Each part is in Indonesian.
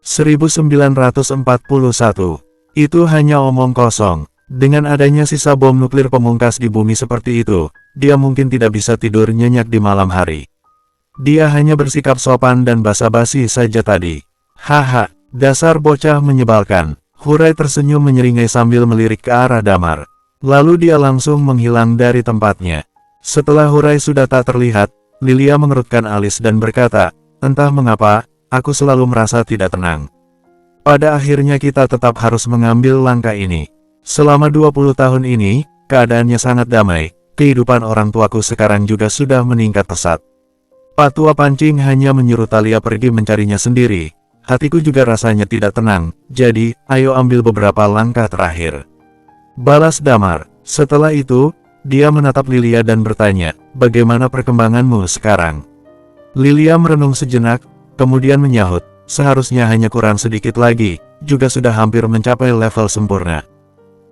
1941. Itu hanya omong kosong. Dengan adanya sisa bom nuklir pemungkas di bumi seperti itu, dia mungkin tidak bisa tidur nyenyak di malam hari. Dia hanya bersikap sopan dan basa-basi saja tadi. Haha, dasar bocah menyebalkan. Hurai tersenyum menyeringai sambil melirik ke arah Damar. Lalu dia langsung menghilang dari tempatnya. Setelah Hurai sudah tak terlihat, Lilia mengerutkan alis dan berkata, entah mengapa, aku selalu merasa tidak tenang. Pada akhirnya kita tetap harus mengambil langkah ini. Selama 20 tahun ini, keadaannya sangat damai, kehidupan orang tuaku sekarang juga sudah meningkat pesat. Pak Tua Pancing hanya menyuruh Thalia pergi mencarinya sendiri. Hatiku juga rasanya tidak tenang, jadi, ayo ambil beberapa langkah terakhir. Balas Damar. Setelah itu, dia menatap Lilia dan bertanya, bagaimana perkembanganmu sekarang? Lilia merenung sejenak, kemudian menyahut, seharusnya hanya kurang sedikit lagi, juga sudah hampir mencapai level sempurna.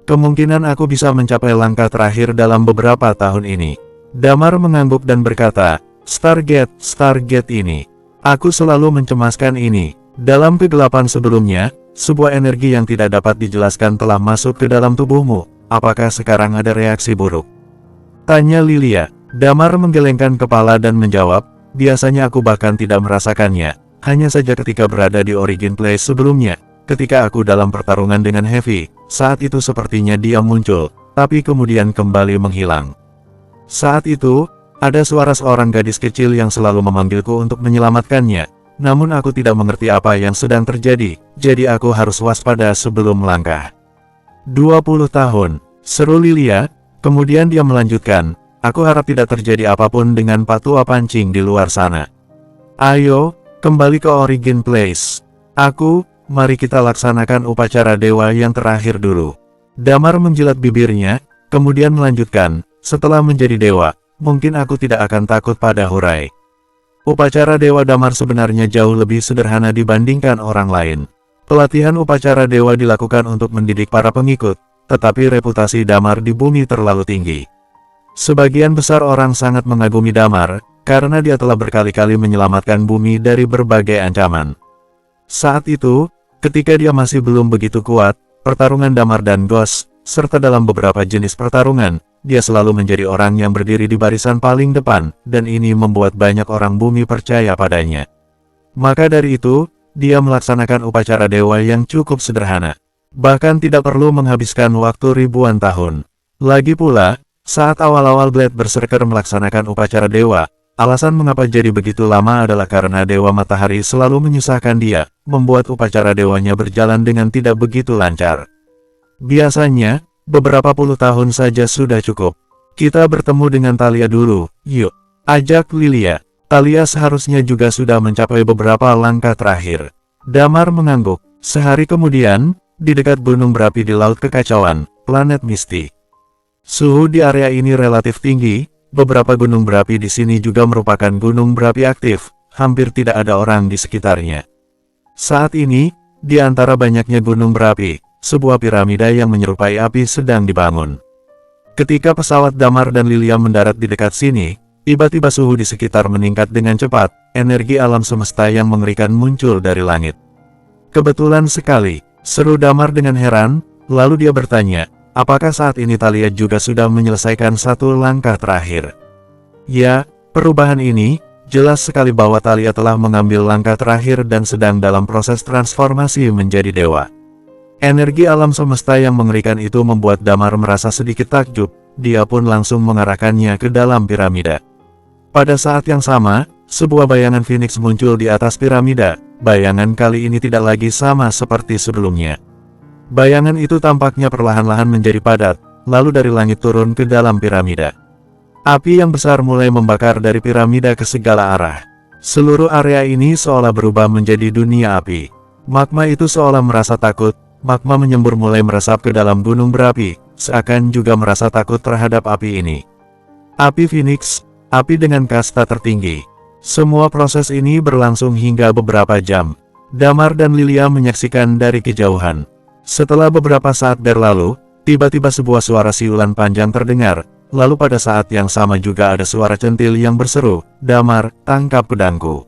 Kemungkinan aku bisa mencapai langkah terakhir dalam beberapa tahun ini. Damar mengangguk dan berkata, Stargate ini. Aku selalu mencemaskan ini. Dalam kegelapan sebelumnya, sebuah energi yang tidak dapat dijelaskan telah masuk ke dalam tubuhmu. Apakah sekarang ada reaksi buruk? Tanya Lilia. Damar menggelengkan kepala dan menjawab, biasanya aku bahkan tidak merasakannya. Hanya saja ketika berada di Origin Place sebelumnya. Ketika aku dalam pertarungan dengan Heavy, saat itu sepertinya dia muncul, tapi kemudian kembali menghilang. Saat itu, ada suara seorang gadis kecil yang selalu memanggilku untuk menyelamatkannya, namun aku tidak mengerti apa yang sedang terjadi, jadi aku harus waspada sebelum melangkah. 20 tahun, seru Lilia, kemudian dia melanjutkan, aku harap tidak terjadi apapun dengan Pak Tua Pancing di luar sana. Ayo, kembali ke Origin Place. Mari kita laksanakan upacara dewa yang terakhir dulu. Damar menjilat bibirnya, kemudian melanjutkan, setelah menjadi dewa, mungkin aku tidak akan takut pada Hurai. Upacara dewa Damar sebenarnya jauh lebih sederhana dibandingkan orang lain. Pelatihan upacara dewa dilakukan untuk mendidik para pengikut, tetapi reputasi Damar di bumi terlalu tinggi. Sebagian besar orang sangat mengagumi Damar, karena dia telah berkali-kali menyelamatkan bumi dari berbagai ancaman. Saat itu, ketika dia masih belum begitu kuat, pertarungan Damar dan Ghost, serta dalam beberapa jenis pertarungan, dia selalu menjadi orang yang berdiri di barisan paling depan, dan ini membuat banyak orang bumi percaya padanya. Maka dari itu, dia melaksanakan upacara dewa yang cukup sederhana. Bahkan tidak perlu menghabiskan waktu ribuan tahun. Lagi pula, saat awal-awal Blade Berserker melaksanakan upacara dewa, alasan mengapa jadi begitu lama adalah karena Dewa Matahari selalu menyusahkan dia, membuat upacara dewanya berjalan dengan tidak begitu lancar. Biasanya, beberapa puluh tahun saja sudah cukup. Kita bertemu dengan Thalia dulu, yuk. Ajak Lilia. Thalia seharusnya juga sudah mencapai beberapa langkah terakhir. Damar mengangguk. Sehari kemudian, di dekat gunung berapi di Laut Kekacauan, planet Misty. Suhu di area ini relatif tinggi. Beberapa gunung berapi di sini juga merupakan gunung berapi aktif, hampir tidak ada orang di sekitarnya. Saat ini, di antara banyaknya gunung berapi, sebuah piramida yang menyerupai api sedang dibangun. Ketika pesawat Damar dan Lilia mendarat di dekat sini, tiba-tiba suhu di sekitar meningkat dengan cepat, energi alam semesta yang mengerikan muncul dari langit. Kebetulan sekali, seru Damar dengan heran, lalu dia bertanya, apakah saat ini Thalia juga sudah menyelesaikan satu langkah terakhir? Ya, perubahan ini, jelas sekali bahwa Thalia telah mengambil langkah terakhir dan sedang dalam proses transformasi menjadi dewa. Energi alam semesta yang mengerikan itu membuat Damar merasa sedikit takjub, dia pun langsung mengarahkannya ke dalam piramida. Pada saat yang sama, sebuah bayangan Phoenix muncul di atas piramida, bayangan kali ini tidak lagi sama seperti sebelumnya. Bayangan itu tampaknya perlahan-lahan menjadi padat, lalu dari langit turun ke dalam piramida. Api yang besar mulai membakar dari piramida ke segala arah. Seluruh area ini seolah berubah menjadi dunia api. Magma itu seolah merasa takut, magma menyembur mulai meresap ke dalam gunung berapi, seakan juga merasa takut terhadap api ini. Api Phoenix, api dengan kasta tertinggi. Semua proses ini berlangsung hingga beberapa jam. Damar dan Lilia menyaksikan dari kejauhan. Setelah beberapa saat berlalu, tiba-tiba sebuah suara siulan panjang terdengar, lalu pada saat yang sama juga ada suara centil yang berseru, Damar, tangkap pedangku.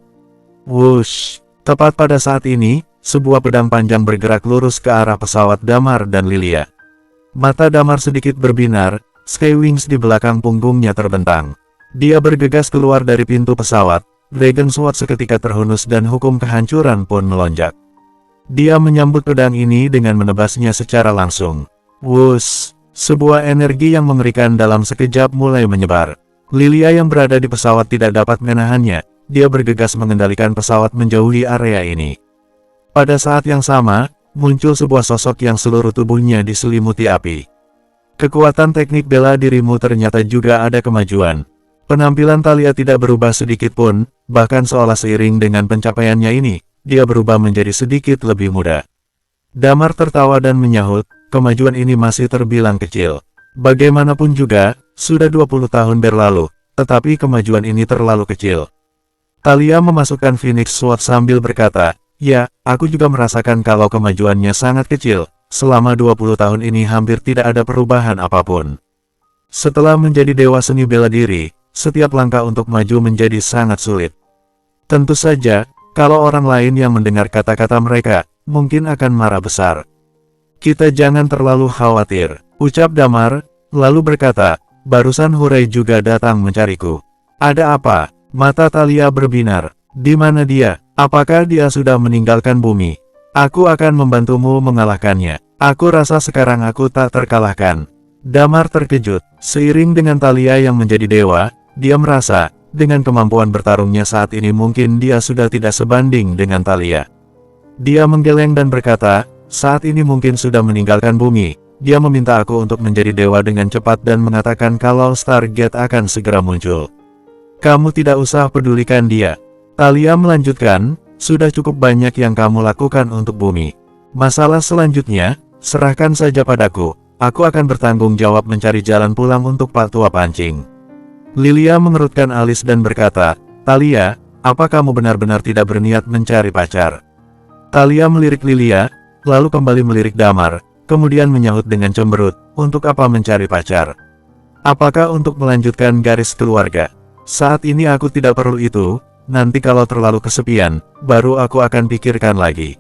Wush! Tepat pada saat ini, sebuah pedang panjang bergerak lurus ke arah pesawat Damar dan Lilia. Mata Damar sedikit berbinar, Skywings di belakang punggungnya terbentang. Dia bergegas keluar dari pintu pesawat, Dragon Sword seketika terhunus dan hukum kehancuran pun melonjak. Dia menyambut pedang ini dengan menebasnya secara langsung. Wush! Sebuah energi yang mengerikan dalam sekejap mulai menyebar. Lilia yang berada di pesawat tidak dapat menahannya, dia bergegas mengendalikan pesawat menjauhi area ini. Pada saat yang sama, muncul sebuah sosok yang seluruh tubuhnya diselimuti api. Kekuatan teknik bela dirimu ternyata juga ada kemajuan. Penampilan Thalia tidak berubah sedikit pun, bahkan seolah seiring dengan pencapaiannya ini, dia berubah menjadi sedikit lebih muda. Damar tertawa dan menyahut, kemajuan ini masih terbilang kecil. Bagaimanapun juga, sudah 20 tahun berlalu, tetapi kemajuan ini terlalu kecil. Thalia memasukkan Phoenix Sword sambil berkata, ya, aku juga merasakan kalau kemajuannya sangat kecil, selama 20 tahun ini hampir tidak ada perubahan apapun. Setelah menjadi dewa seni bela diri, setiap langkah untuk maju menjadi sangat sulit. Tentu saja, kalau orang lain yang mendengar kata-kata mereka, mungkin akan marah besar. Kita jangan terlalu khawatir, ucap Damar, lalu berkata, barusan Hurai juga datang mencariku. Ada apa? Mata Thalia berbinar. Di mana dia? Apakah dia sudah meninggalkan bumi? Aku akan membantumu mengalahkannya. Aku rasa sekarang aku tak terkalahkan. Damar terkejut. Seiring dengan Thalia yang menjadi dewa, dia merasa, dengan kemampuan bertarungnya saat ini mungkin dia sudah tidak sebanding dengan Thalia. Dia menggeleng dan berkata, saat ini mungkin sudah meninggalkan bumi. Dia meminta aku untuk menjadi dewa dengan cepat dan mengatakan kalau Stargate akan segera muncul. Kamu tidak usah pedulikan dia. Thalia melanjutkan, sudah cukup banyak yang kamu lakukan untuk bumi. Masalah selanjutnya, serahkan saja padaku. Aku akan bertanggung jawab mencari jalan pulang untuk Pak Tua Pancing. Lilia mengerutkan alis dan berkata, Thalia, apa kamu benar-benar tidak berniat mencari pacar? Thalia melirik Lilia, lalu kembali melirik Damar, kemudian menyahut dengan cemberut, untuk apa mencari pacar? Apakah untuk melanjutkan garis keluarga? Saat ini aku tidak perlu itu, nanti kalau terlalu kesepian, baru aku akan pikirkan lagi.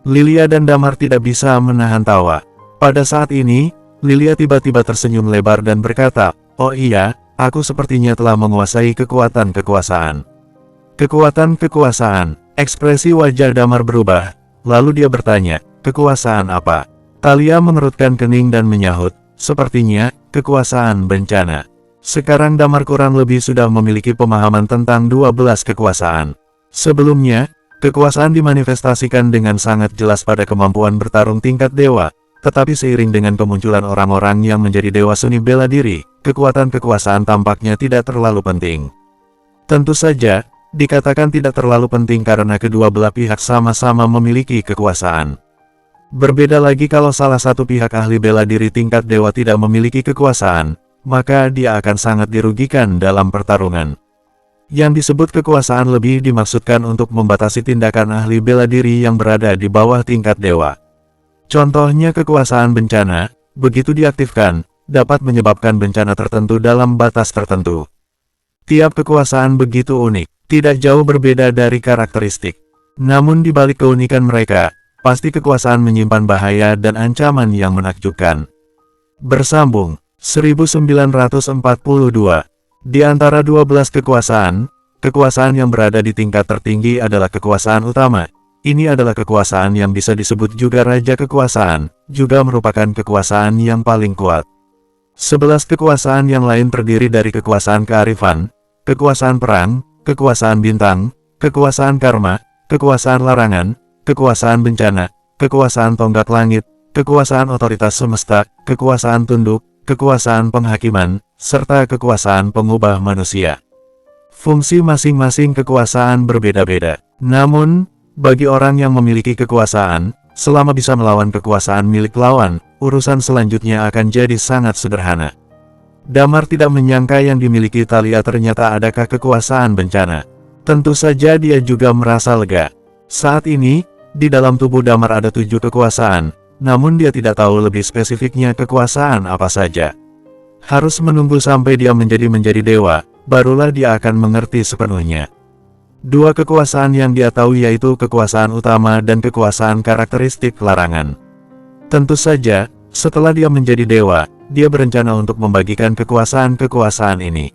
Lilia dan Damar tidak bisa menahan tawa. Pada saat ini, Lilia tiba-tiba tersenyum lebar dan berkata, oh iya, aku sepertinya telah menguasai kekuatan kekuasaan. Kekuatan kekuasaan, ekspresi wajah Damar berubah, lalu dia bertanya, kekuasaan apa? Thalia mengerutkan kening dan menyahut, sepertinya, kekuasaan bencana. Sekarang Damar kurang lebih sudah memiliki pemahaman tentang 12 kekuasaan. Sebelumnya, kekuasaan dimanifestasikan dengan sangat jelas pada kemampuan bertarung tingkat dewa, tetapi seiring dengan kemunculan orang-orang yang menjadi dewa seni bela diri, kekuatan kekuasaan tampaknya tidak terlalu penting. Tentu saja, dikatakan tidak terlalu penting karena kedua belah pihak sama-sama memiliki kekuasaan. Berbeda lagi kalau salah satu pihak ahli bela diri tingkat dewa tidak memiliki kekuasaan, maka dia akan sangat dirugikan dalam pertarungan. Yang disebut kekuasaan lebih dimaksudkan untuk membatasi tindakan ahli bela diri yang berada di bawah tingkat dewa. Contohnya kekuasaan bencana, begitu diaktifkan, dapat menyebabkan bencana tertentu dalam batas tertentu. Tiap kekuasaan begitu unik, tidak jauh berbeda dari karakteristik. Namun di balik keunikan mereka, pasti kekuasaan menyimpan bahaya dan ancaman yang menakjubkan. Bersambung, 1942. Di antara 12 kekuasaan yang berada di tingkat tertinggi adalah kekuasaan utama. Ini adalah kekuasaan yang bisa disebut juga raja kekuasaan, juga merupakan kekuasaan yang paling kuat. 11 kekuasaan yang lain terdiri dari kekuasaan kearifan, kekuasaan perang, kekuasaan bintang, kekuasaan karma, kekuasaan larangan, kekuasaan bencana, kekuasaan tonggak langit, kekuasaan otoritas semesta, kekuasaan tunduk, kekuasaan penghakiman, serta kekuasaan pengubah manusia. Fungsi masing-masing kekuasaan berbeda-beda. Namun, bagi orang yang memiliki kekuasaan, selama bisa melawan kekuasaan milik lawan, urusan selanjutnya akan jadi sangat sederhana. Damar tidak menyangka yang dimiliki Thalia ternyata adakah kekuasaan bencana. Tentu saja dia juga merasa lega. Saat ini, di dalam tubuh Damar ada 7 kekuasaan, namun dia tidak tahu lebih spesifiknya kekuasaan apa saja. Harus menunggu sampai dia menjadi dewa, barulah dia akan mengerti sepenuhnya. Dua kekuasaan yang dia tahu yaitu kekuasaan utama dan kekuasaan karakteristik larangan. Tentu saja, setelah dia menjadi dewa, dia berencana untuk membagikan kekuasaan-kekuasaan ini.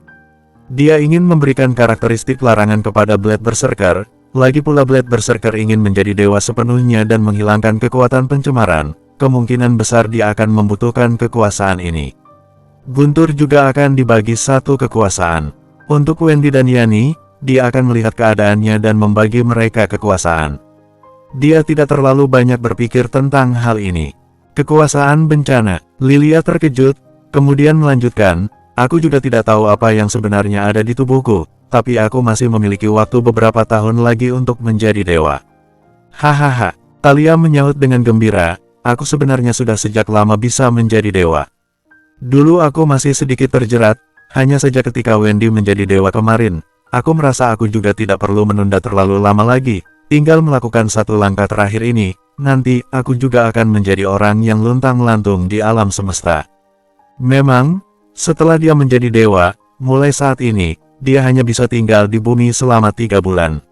Dia ingin memberikan karakteristik larangan kepada Blade Berserker, lagi pula Blade Berserker ingin menjadi dewa sepenuhnya dan menghilangkan kekuatan pencemaran, kemungkinan besar dia akan membutuhkan kekuasaan ini. Guntur juga akan dibagi satu kekuasaan. Untuk Wendy dan Yani, dia akan melihat keadaannya dan membagi mereka kekuasaan. Dia tidak terlalu banyak berpikir tentang hal ini. Kekuasaan bencana. Lilia terkejut, kemudian melanjutkan, aku juga tidak tahu apa yang sebenarnya ada di tubuhku, tapi aku masih memiliki waktu beberapa tahun lagi untuk menjadi dewa. Hahaha, Thalia menyahut dengan gembira, aku sebenarnya sudah sejak lama bisa menjadi dewa. Dulu aku masih sedikit terjerat, hanya saja ketika Wendy menjadi dewa kemarin, aku merasa aku juga tidak perlu menunda terlalu lama lagi, tinggal melakukan satu langkah terakhir ini, nanti aku juga akan menjadi orang yang luntang-lantung di alam semesta. Memang, setelah dia menjadi dewa, mulai saat ini, dia hanya bisa tinggal di bumi selama 3 bulan.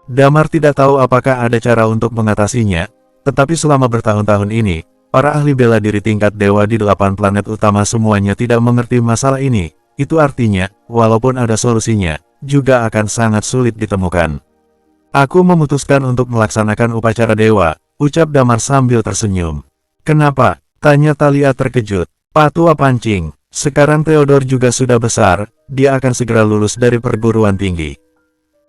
Damar tidak tahu apakah ada cara untuk mengatasinya, tetapi selama bertahun-tahun ini, para ahli bela diri tingkat dewa di 8 planet utama semuanya tidak mengerti masalah ini. Itu artinya, walaupun ada solusinya, juga akan sangat sulit ditemukan. Aku memutuskan untuk melaksanakan upacara dewa, ucap Damar sambil tersenyum. Kenapa? Tanya Thalia terkejut. Patua pancing. Sekarang Theodore juga sudah besar, dia akan segera lulus dari perguruan tinggi.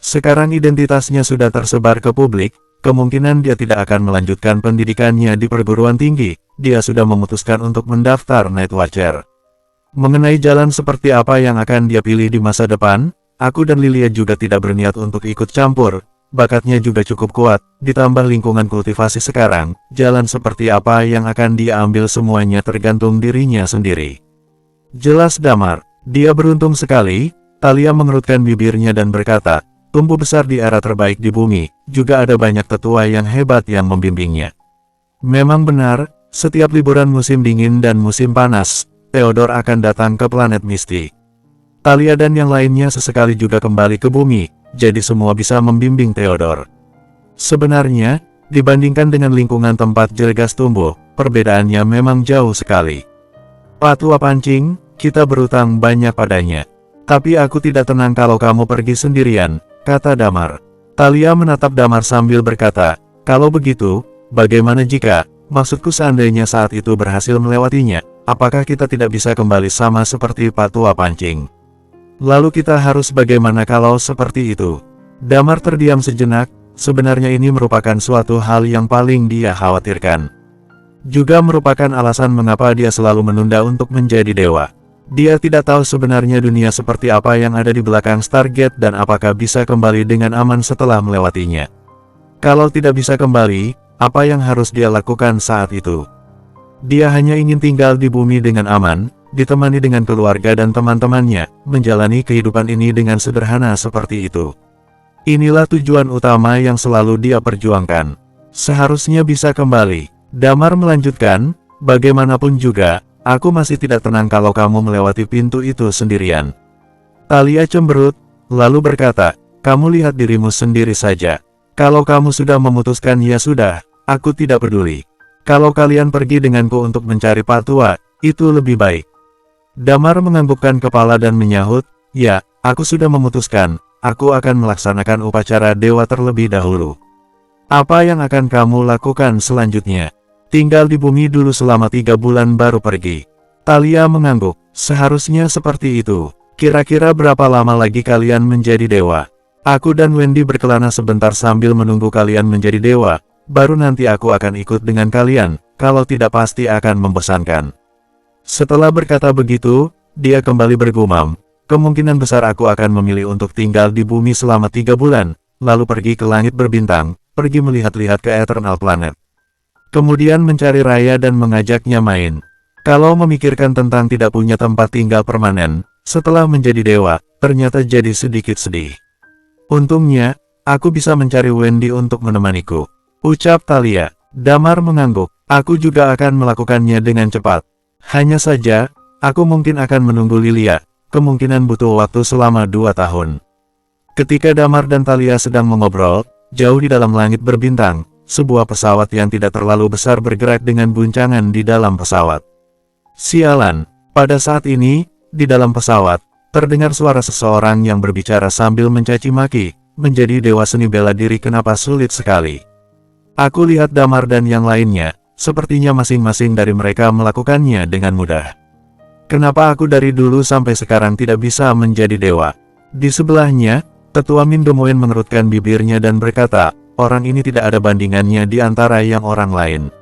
Sekarang identitasnya sudah tersebar ke publik, kemungkinan dia tidak akan melanjutkan pendidikannya di perguruan tinggi, dia sudah memutuskan untuk mendaftar Night Watcher. Mengenai jalan seperti apa yang akan dia pilih di masa depan, aku dan Lilia juga tidak berniat untuk ikut campur, bakatnya juga cukup kuat, ditambah lingkungan kultivasi sekarang, jalan seperti apa yang akan dia ambil semuanya tergantung dirinya sendiri. Jelas Damar, dia beruntung sekali. Thalia mengerutkan bibirnya dan berkata, tumbuh besar di era terbaik di bumi, juga ada banyak tetua yang hebat yang membimbingnya. Memang benar, setiap liburan musim dingin dan musim panas, Theodore akan datang ke planet Misty. Thalia dan yang lainnya sesekali juga kembali ke bumi, jadi semua bisa membimbing Theodore. Sebenarnya, dibandingkan dengan lingkungan tempat Jelgas tumbuh, perbedaannya memang jauh sekali. Patua pancing, kita berutang banyak padanya. Tapi aku tidak tenang kalau kamu pergi sendirian, kata Damar. Thalia menatap Damar sambil berkata, kalau begitu, bagaimana jika, maksudku seandainya saat itu berhasil melewatinya, apakah kita tidak bisa kembali sama seperti Patua pancing? Lalu kita harus bagaimana kalau seperti itu? Damar terdiam sejenak, sebenarnya ini merupakan suatu hal yang paling dia khawatirkan. Juga merupakan alasan mengapa dia selalu menunda untuk menjadi dewa. Dia tidak tahu sebenarnya dunia seperti apa yang ada di belakang Stargate dan apakah bisa kembali dengan aman setelah melewatinya. Kalau tidak bisa kembali, apa yang harus dia lakukan saat itu? Dia hanya ingin tinggal di bumi dengan aman, ditemani dengan keluarga dan teman-temannya, menjalani kehidupan ini dengan sederhana seperti itu. Inilah tujuan utama yang selalu dia perjuangkan. Seharusnya bisa kembali. Damar melanjutkan, bagaimanapun juga, aku masih tidak tenang kalau kamu melewati pintu itu sendirian. Thalia cemberut, lalu berkata, kamu lihat dirimu sendiri saja. Kalau kamu sudah memutuskan ya sudah, aku tidak peduli. Kalau kalian pergi denganku untuk mencari Patua, itu lebih baik. Damar menganggukkan kepala dan menyahut, ya, aku sudah memutuskan, aku akan melaksanakan upacara dewa terlebih dahulu. Apa yang akan kamu lakukan selanjutnya? Tinggal di bumi dulu selama 3 bulan baru pergi. Thalia mengangguk, seharusnya seperti itu. Kira-kira berapa lama lagi kalian menjadi dewa? Aku dan Wendy berkelana sebentar sambil menunggu kalian menjadi dewa. Baru nanti aku akan ikut dengan kalian, kalau tidak pasti akan membosankan. Setelah berkata begitu, dia kembali bergumam, kemungkinan besar aku akan memilih untuk tinggal di bumi selama 3 bulan, lalu pergi ke langit berbintang, pergi melihat-lihat ke Eternal Planet. Kemudian mencari Raya dan mengajaknya main. Kalau memikirkan tentang tidak punya tempat tinggal permanen, setelah menjadi dewa, ternyata jadi sedikit sedih. Untungnya, aku bisa mencari Wendy untuk menemaniku. Ucap Thalia. Damar mengangguk, aku juga akan melakukannya dengan cepat. Hanya saja, aku mungkin akan menunggu Lilia, kemungkinan butuh waktu selama 2 tahun. Ketika Damar dan Thalia sedang mengobrol, jauh di dalam langit berbintang, sebuah pesawat yang tidak terlalu besar bergerak dengan guncangan di dalam pesawat. Sialan, pada saat ini, di dalam pesawat, terdengar suara seseorang yang berbicara sambil mencaci maki, menjadi dewa seni bela diri kenapa sulit sekali. Aku lihat Damar dan yang lainnya, sepertinya masing-masing dari mereka melakukannya dengan mudah. Kenapa aku dari dulu sampai sekarang tidak bisa menjadi dewa? Di sebelahnya, Tetua Min Gemoen mengerutkan bibirnya dan berkata, orang ini tidak ada bandingannya di antara yang orang lain.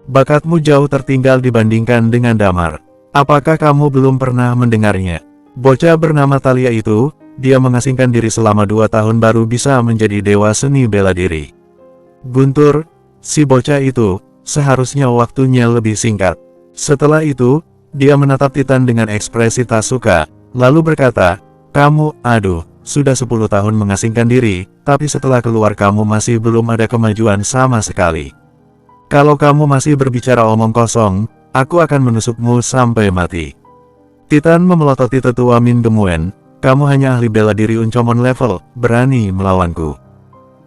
Bakatmu jauh tertinggal dibandingkan dengan Damar. Apakah kamu belum pernah mendengarnya? Bocah bernama Thalia itu, dia mengasingkan diri selama 2 tahun baru bisa menjadi dewa seni bela diri. Guntur, si bocah itu, seharusnya waktunya lebih singkat. Setelah itu, dia menatap Titan dengan ekspresi tak suka, lalu berkata, kamu, aduh, sudah 10 tahun mengasingkan diri, tapi setelah keluar kamu masih belum ada kemajuan sama sekali. Kalau kamu masih berbicara omong kosong, aku akan menusukmu sampai mati. Titan memelototi Tetua Min Gemoen, kamu hanya ahli bela diri Uncomon level, berani melawanku.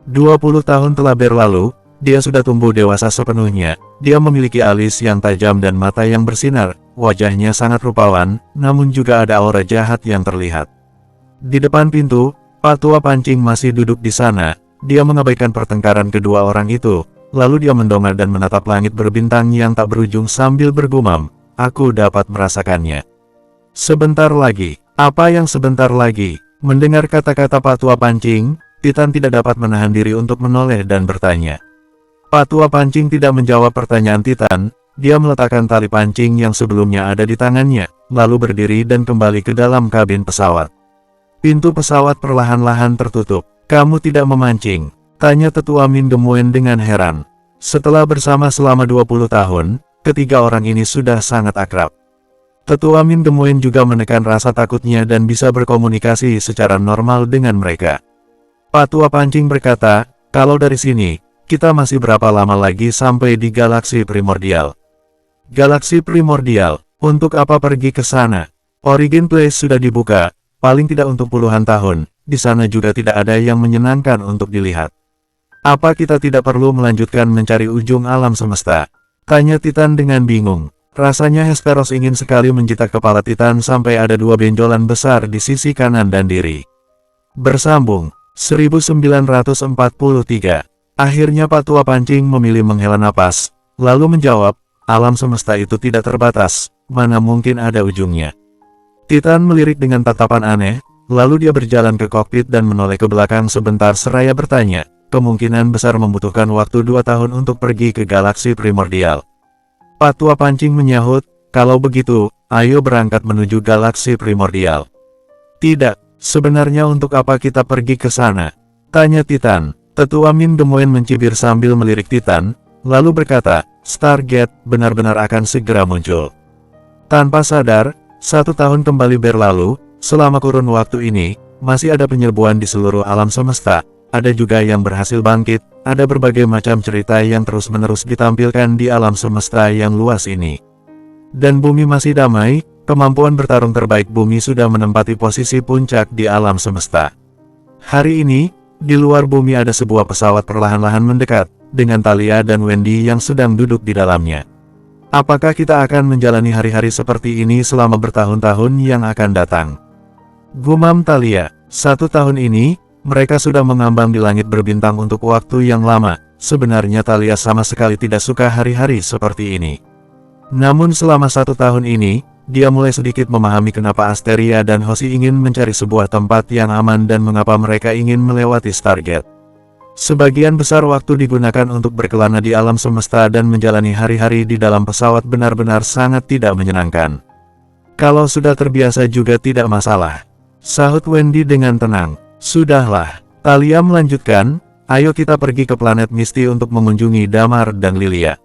20 tahun telah berlalu, dia sudah tumbuh dewasa sepenuhnya, dia memiliki alis yang tajam dan mata yang bersinar, wajahnya sangat rupawan, namun juga ada aura jahat yang terlihat. Di depan pintu, Pak Tua Pancing masih duduk di sana, dia mengabaikan pertengkaran kedua orang itu, lalu dia mendongak dan menatap langit berbintang yang tak berujung sambil bergumam, aku dapat merasakannya. Sebentar lagi, apa yang sebentar lagi? Mendengar kata-kata Pak Tua Pancing, Titan tidak dapat menahan diri untuk menoleh dan bertanya. Pak Tua Pancing tidak menjawab pertanyaan Titan, dia meletakkan tali pancing yang sebelumnya ada di tangannya, lalu berdiri dan kembali ke dalam kabin pesawat. Pintu pesawat perlahan-lahan tertutup. Kamu tidak memancing? Tanya Tetua Min Gemoen dengan heran. Setelah bersama selama 20 tahun, ketiga orang ini sudah sangat akrab. Tetua Min Gemoen juga menekan rasa takutnya dan bisa berkomunikasi secara normal dengan mereka. Pak Tua Pancing berkata, kalau dari sini, kita masih berapa lama lagi sampai di galaksi primordial? Galaksi primordial, untuk apa pergi ke sana? Origin Place sudah dibuka, paling tidak untuk puluhan tahun, di sana juga tidak ada yang menyenangkan untuk dilihat. Apa kita tidak perlu melanjutkan mencari ujung alam semesta? Tanya Titan dengan bingung. Rasanya Hesperos ingin sekali menjitak kepala Titan sampai ada 2 benjolan besar di sisi kanan dan diri. Bersambung, 1943. Akhirnya Pak Tua Pancing memilih menghela napas, lalu menjawab, alam semesta itu tidak terbatas, mana mungkin ada ujungnya. Titan melirik dengan tatapan aneh, lalu dia berjalan ke kokpit dan menoleh ke belakang sebentar seraya bertanya, kemungkinan besar membutuhkan waktu 2 tahun untuk pergi ke galaksi primordial. Pak Tua Pancing menyahut, kalau begitu, ayo berangkat menuju galaksi primordial. Tidak, sebenarnya untuk apa kita pergi ke sana? Tanya Titan. Tetua Min Gemoen mencibir sambil melirik Titan, lalu berkata, Stargate benar-benar akan segera muncul. Tanpa sadar, 1 tahun kembali berlalu, selama kurun waktu ini, masih ada penyerbuan di seluruh alam semesta, ada juga yang berhasil bangkit, ada berbagai macam cerita yang terus-menerus ditampilkan di alam semesta yang luas ini. Dan bumi masih damai, kemampuan bertarung terbaik bumi sudah menempati posisi puncak di alam semesta. Hari ini, di luar bumi ada sebuah pesawat perlahan-lahan mendekat, dengan Thalia dan Wendy yang sedang duduk di dalamnya. Apakah kita akan menjalani hari-hari seperti ini selama bertahun-tahun yang akan datang? Gumam Thalia, 1 tahun ini, mereka sudah mengambang di langit berbintang untuk waktu yang lama. Sebenarnya Thalia sama sekali tidak suka hari-hari seperti ini. Namun selama 1 tahun ini, dia mulai sedikit memahami kenapa Asteria dan Hoshi ingin mencari sebuah tempat yang aman dan mengapa mereka ingin melewati Stargate. Sebagian besar waktu digunakan untuk berkelana di alam semesta dan menjalani hari-hari di dalam pesawat benar-benar sangat tidak menyenangkan. Kalau sudah terbiasa juga tidak masalah, sahut Wendy dengan tenang. Sudahlah, Thalia melanjutkan, ayo kita pergi ke planet Misty untuk mengunjungi Damar dan Lilia.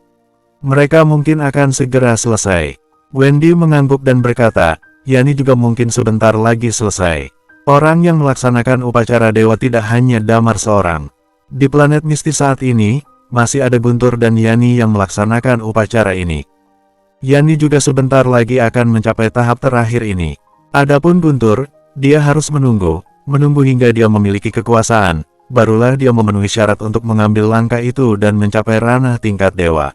Mereka mungkin akan segera selesai. Wendy mengangguk dan berkata, Yani juga mungkin sebentar lagi selesai. Orang yang melaksanakan upacara dewa tidak hanya Damar seorang. Di planet Misty saat ini, masih ada Guntur dan Yani yang melaksanakan upacara ini. Yani juga sebentar lagi akan mencapai tahap terakhir ini. Adapun Guntur, dia harus menunggu. menunggu hingga dia memiliki kekuasaan, barulah dia memenuhi syarat untuk mengambil langkah itu dan mencapai ranah tingkat dewa.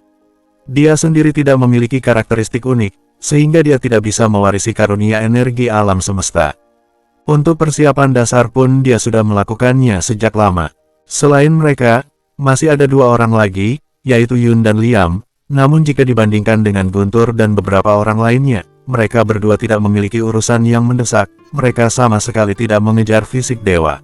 Dia sendiri tidak memiliki karakteristik unik, sehingga dia tidak bisa mewarisi karunia energi alam semesta. Untuk persiapan dasar pun dia sudah melakukannya sejak lama. Selain mereka, masih ada dua orang lagi, yaitu Yun dan Liam, namun jika dibandingkan dengan Guntur dan beberapa orang lainnya, mereka berdua tidak memiliki urusan yang mendesak, mereka sama sekali tidak mengejar fisik dewa.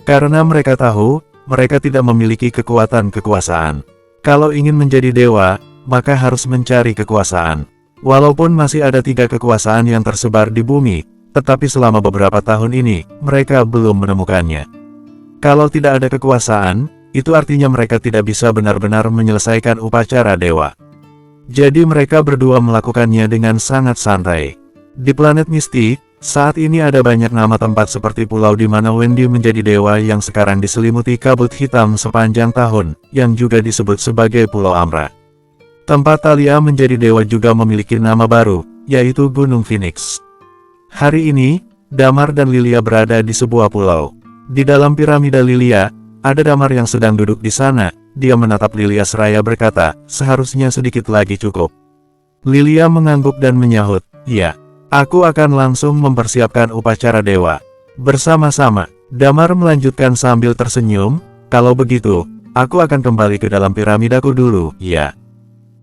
Karena mereka tahu, mereka tidak memiliki kekuatan-kekuasaan. Kalau ingin menjadi dewa, maka harus mencari kekuasaan. Walaupun masih ada 3 kekuasaan yang tersebar di bumi, tetapi selama beberapa tahun ini, mereka belum menemukannya. Kalau tidak ada kekuasaan, itu artinya mereka tidak bisa benar-benar menyelesaikan upacara dewa. Jadi mereka berdua melakukannya dengan sangat santai. Di planet Misty, saat ini ada banyak nama tempat seperti pulau di mana Wendy menjadi dewa yang sekarang diselimuti kabut hitam sepanjang tahun, yang juga disebut sebagai Pulau Amra. Tempat Talia menjadi dewa juga memiliki nama baru, yaitu Gunung Phoenix. Hari ini, Damar dan Lilia berada di sebuah pulau. Di dalam piramida Lilia, ada Damar yang sedang duduk di sana. Dia menatap Lilia seraya berkata, seharusnya sedikit lagi cukup. Lilia mengangguk dan menyahut, ya, aku akan langsung mempersiapkan upacara dewa. Bersama-sama, Damar melanjutkan sambil tersenyum, kalau begitu, aku akan kembali ke dalam piramidaku dulu, ya.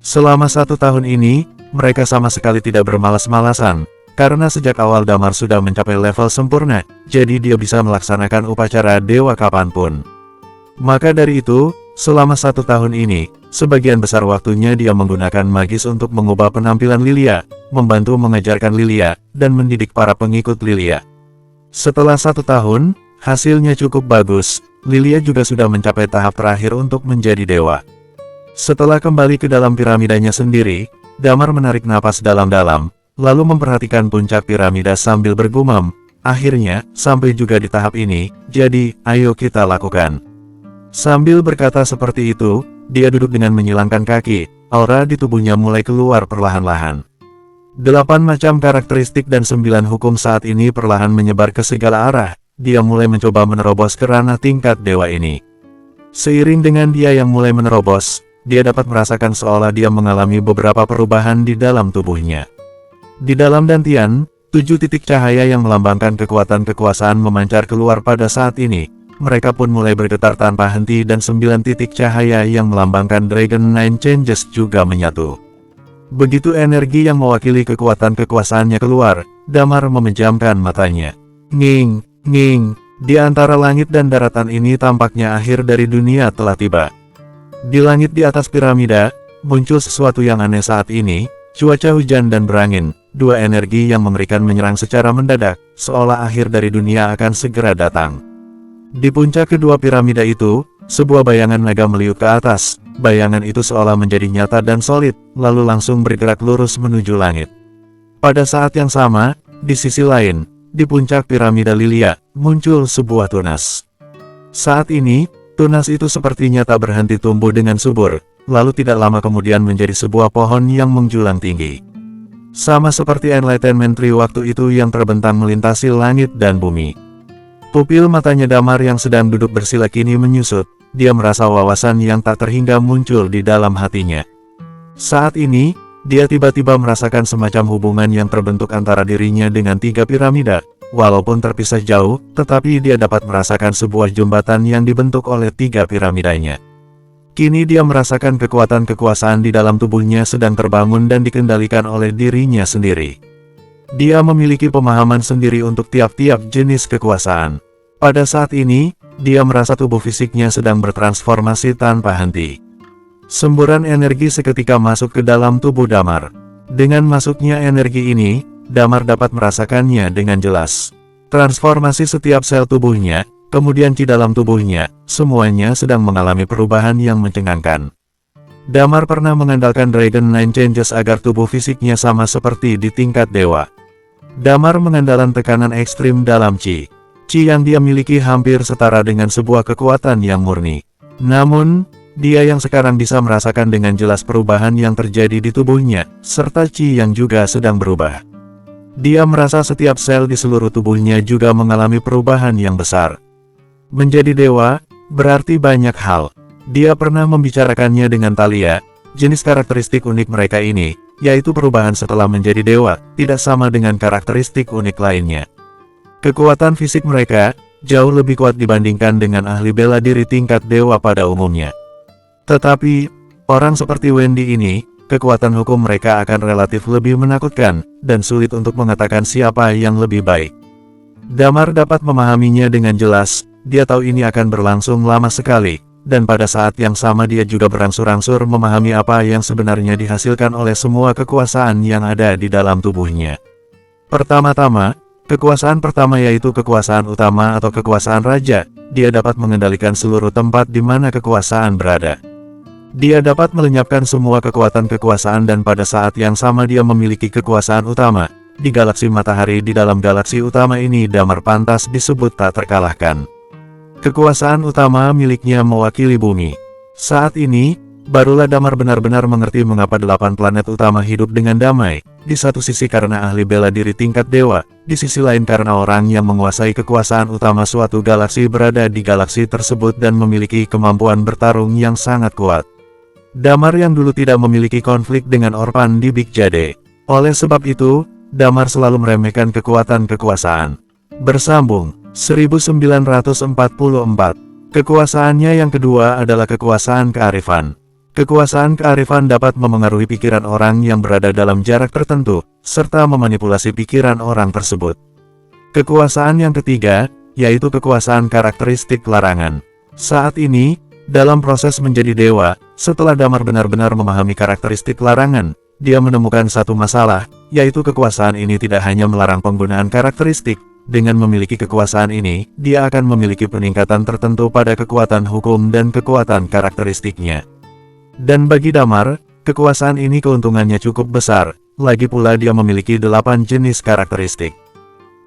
Selama 1 tahun ini, mereka sama sekali tidak bermalas-malasan, karena sejak awal Damar sudah mencapai level sempurna, jadi dia bisa melaksanakan upacara dewa kapanpun. Maka dari itu, selama 1 tahun ini, sebagian besar waktunya dia menggunakan magis untuk mengubah penampilan Lilia, membantu mengajarkan Lilia, dan mendidik para pengikut Lilia. Setelah 1 tahun, hasilnya cukup bagus, Lilia juga sudah mencapai tahap terakhir untuk menjadi dewa. Setelah kembali ke dalam piramidanya sendiri, Damar menarik napas dalam-dalam, lalu memperhatikan puncak piramida sambil bergumam, akhirnya, sampai juga di tahap ini, jadi, ayo kita lakukan. Sambil berkata seperti itu, dia duduk dengan menyilangkan kaki, aura di tubuhnya mulai keluar perlahan-lahan. 8 macam karakteristik dan 9 hukum saat ini perlahan menyebar ke segala arah, dia mulai mencoba menerobos ke ranah tingkat dewa ini. Seiring dengan dia yang mulai menerobos, dia dapat merasakan seolah dia mengalami beberapa perubahan di dalam tubuhnya. Di dalam dantian, 7 titik cahaya yang melambangkan kekuatan kekuasaan memancar keluar pada saat ini. Mereka pun mulai bergetar tanpa henti dan 9 titik cahaya yang melambangkan Dragon Nine Changes juga menyatu. Begitu energi yang mewakili kekuatan kekuasaannya keluar, Damar memejamkan matanya. Nging, nging, di antara langit dan daratan ini tampaknya akhir dari dunia telah tiba. Di langit di atas piramida, muncul sesuatu yang aneh saat ini, cuaca hujan dan berangin, 2 energi yang mengerikan menyerang secara mendadak, seolah akhir dari dunia akan segera datang. Di puncak kedua piramida itu, sebuah bayangan naga meliuk ke atas. Bayangan itu seolah menjadi nyata dan solid, lalu langsung bergerak lurus menuju langit. Pada saat yang sama, di sisi lain, di puncak piramida Lilia, muncul sebuah tunas. Saat ini, tunas itu sepertinya tak berhenti tumbuh dengan subur, lalu tidak lama kemudian menjadi sebuah pohon yang menjulang tinggi. Sama seperti Enlightenment Tree waktu itu yang terbentang melintasi langit dan bumi. Pupil matanya Damar yang sedang duduk bersila kini menyusut, dia merasa wawasan yang tak terhingga muncul di dalam hatinya. Saat ini, dia tiba-tiba merasakan semacam hubungan yang terbentuk antara dirinya dengan 3 piramida. Walaupun terpisah jauh, tetapi dia dapat merasakan sebuah jembatan yang dibentuk oleh 3 piramidanya. Kini dia merasakan kekuatan kekuasaan di dalam tubuhnya sedang terbangun dan dikendalikan oleh dirinya sendiri. Dia memiliki pemahaman sendiri untuk tiap-tiap jenis kekuasaan. Pada saat ini, dia merasa tubuh fisiknya sedang bertransformasi tanpa henti. Semburan energi seketika masuk ke dalam tubuh Damar. Dengan masuknya energi ini, Damar dapat merasakannya dengan jelas. Transformasi setiap sel tubuhnya, kemudian di dalam tubuhnya, semuanya sedang mengalami perubahan yang mencengangkan. Damar pernah mengandalkan Dragon Nine Changes agar tubuh fisiknya sama seperti di tingkat dewa. Damar mengandalkan tekanan ekstrim dalam Qi. Qi yang dia miliki hampir setara dengan sebuah kekuatan yang murni. Namun, dia yang sekarang bisa merasakan dengan jelas perubahan yang terjadi di tubuhnya, serta Qi yang juga sedang berubah. Dia merasa setiap sel di seluruh tubuhnya juga mengalami perubahan yang besar. Menjadi dewa, berarti banyak hal. Dia pernah membicarakannya dengan Thalia. Jenis karakteristik unik mereka ini, yaitu perubahan setelah menjadi dewa, tidak sama dengan karakteristik unik lainnya. Kekuatan fisik mereka jauh lebih kuat dibandingkan dengan ahli bela diri tingkat dewa pada umumnya. Tetapi, orang seperti Wendy ini, kekuatan hukum mereka akan relatif lebih menakutkan, dan sulit untuk mengatakan siapa yang lebih baik. Damar dapat memahaminya dengan jelas, dia tahu ini akan berlangsung lama sekali, dan pada saat yang sama dia juga berangsur-angsur memahami apa yang sebenarnya dihasilkan oleh semua kekuasaan yang ada di dalam tubuhnya. Pertama-tama, kekuasaan pertama yaitu kekuasaan utama atau kekuasaan raja, dia dapat mengendalikan seluruh tempat di mana kekuasaan berada. Dia dapat melenyapkan semua kekuatan kekuasaan dan pada saat yang sama dia memiliki kekuasaan utama. Di galaksi matahari di dalam galaksi utama ini Damar pantas disebut tak terkalahkan. Kekuasaan utama miliknya mewakili bumi. Saat ini, barulah Damar benar-benar mengerti mengapa 8 planet utama hidup dengan damai. Di satu sisi karena ahli bela diri tingkat dewa, di sisi lain karena orang yang menguasai kekuasaan utama suatu galaksi berada di galaksi tersebut dan memiliki kemampuan bertarung yang sangat kuat. Damar yang dulu tidak memiliki konflik dengan Orpan di Big Jade. Oleh sebab itu, Damar selalu meremehkan kekuatan kekuasaan. Bersambung, 1944. Kekuasaannya yang kedua adalah kekuasaan kearifan. Kekuasaan kearifan dapat memengaruhi pikiran orang yang berada dalam jarak tertentu, serta memanipulasi pikiran orang tersebut. Kekuasaan yang ketiga, yaitu kekuasaan karakteristik larangan. Saat ini, dalam proses menjadi dewa, setelah Damar benar-benar memahami karakteristik larangan, dia menemukan satu masalah, yaitu kekuasaan ini tidak hanya melarang penggunaan karakteristik. Dengan memiliki kekuasaan ini, dia akan memiliki peningkatan tertentu pada kekuatan hukum dan kekuatan karakteristiknya. Dan bagi Damar, kekuasaan ini keuntungannya cukup besar, lagi pula dia memiliki 8 jenis karakteristik.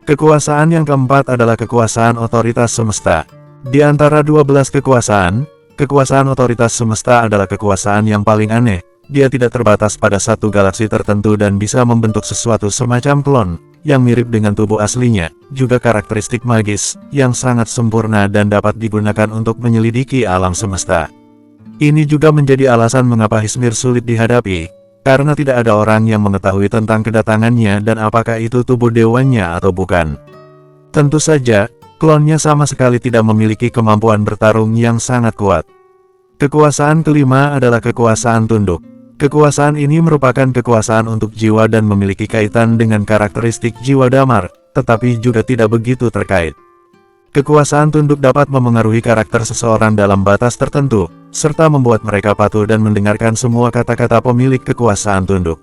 Kekuasaan yang keempat adalah kekuasaan otoritas semesta. Di antara 12 kekuasaan, kekuasaan otoritas semesta adalah kekuasaan yang paling aneh. Dia tidak terbatas pada satu galaksi tertentu dan bisa membentuk sesuatu semacam klon, yang mirip dengan tubuh aslinya, juga karakteristik magis, yang sangat sempurna dan dapat digunakan untuk menyelidiki alam semesta. Ini juga menjadi alasan mengapa Hizmir sulit dihadapi, karena tidak ada orang yang mengetahui tentang kedatangannya dan apakah itu tubuh dewanya atau bukan. Tentu saja, klonnya sama sekali tidak memiliki kemampuan bertarung yang sangat kuat. Kekuasaan kelima adalah kekuasaan tunduk. Kekuasaan ini merupakan kekuasaan untuk jiwa dan memiliki kaitan dengan karakteristik jiwa Damar, tetapi juga tidak begitu terkait. Kekuasaan tunduk dapat memengaruhi karakter seseorang dalam batas tertentu, serta membuat mereka patuh dan mendengarkan semua kata-kata pemilik kekuasaan tunduk.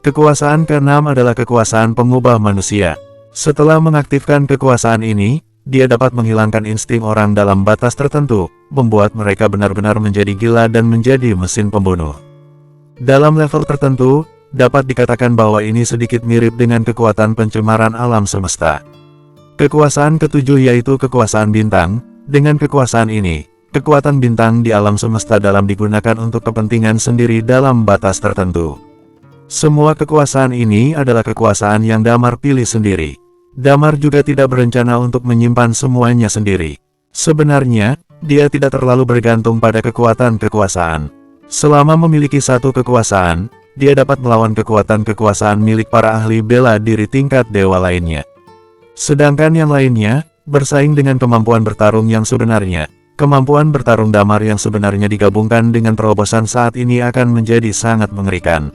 Kekuasaan keenam adalah kekuasaan pengubah manusia. Setelah mengaktifkan kekuasaan ini, dia dapat menghilangkan insting orang dalam batas tertentu, membuat mereka benar-benar menjadi gila dan menjadi mesin pembunuh. Dalam level tertentu, dapat dikatakan bahwa ini sedikit mirip dengan kekuatan pencemaran alam semesta. Kekuasaan ketujuh yaitu kekuasaan bintang. Dengan kekuasaan ini, kekuatan bintang di alam semesta dalam digunakan untuk kepentingan sendiri dalam batas tertentu. Semua kekuasaan ini adalah kekuasaan yang Damar pilih sendiri. Damar juga tidak berencana untuk menyimpan semuanya sendiri. Sebenarnya, dia tidak terlalu bergantung pada kekuatan kekuasaan. Selama memiliki satu kekuasaan, dia dapat melawan kekuatan-kekuasaan milik para ahli bela diri tingkat dewa lainnya. Sedangkan yang lainnya, bersaing dengan kemampuan bertarung yang sebenarnya. Kemampuan bertarung Damar yang sebenarnya digabungkan dengan terobosan saat ini akan menjadi sangat mengerikan.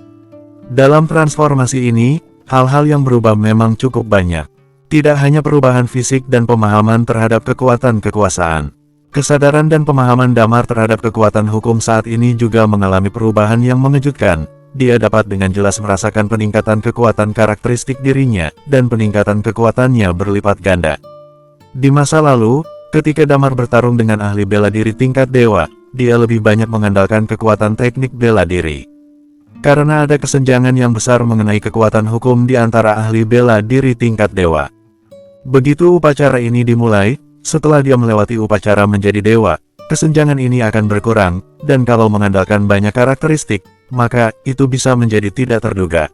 Dalam transformasi ini, hal-hal yang berubah memang cukup banyak. Tidak hanya perubahan fisik dan pemahaman terhadap kekuatan kekuasaan. Kesadaran dan pemahaman Damar terhadap kekuatan hukum saat ini juga mengalami perubahan yang mengejutkan. Dia dapat dengan jelas merasakan peningkatan kekuatan karakteristik dirinya, dan peningkatan kekuatannya berlipat ganda. Di masa lalu, ketika Damar bertarung dengan ahli bela diri tingkat dewa, dia lebih banyak mengandalkan kekuatan teknik bela diri. Karena ada kesenjangan yang besar mengenai kekuatan hukum di antara ahli bela diri tingkat dewa. Begitu upacara ini dimulai, setelah dia melewati upacara menjadi dewa, kesenjangan ini akan berkurang, dan kalau mengandalkan banyak karakteristik, maka itu bisa menjadi tidak terduga.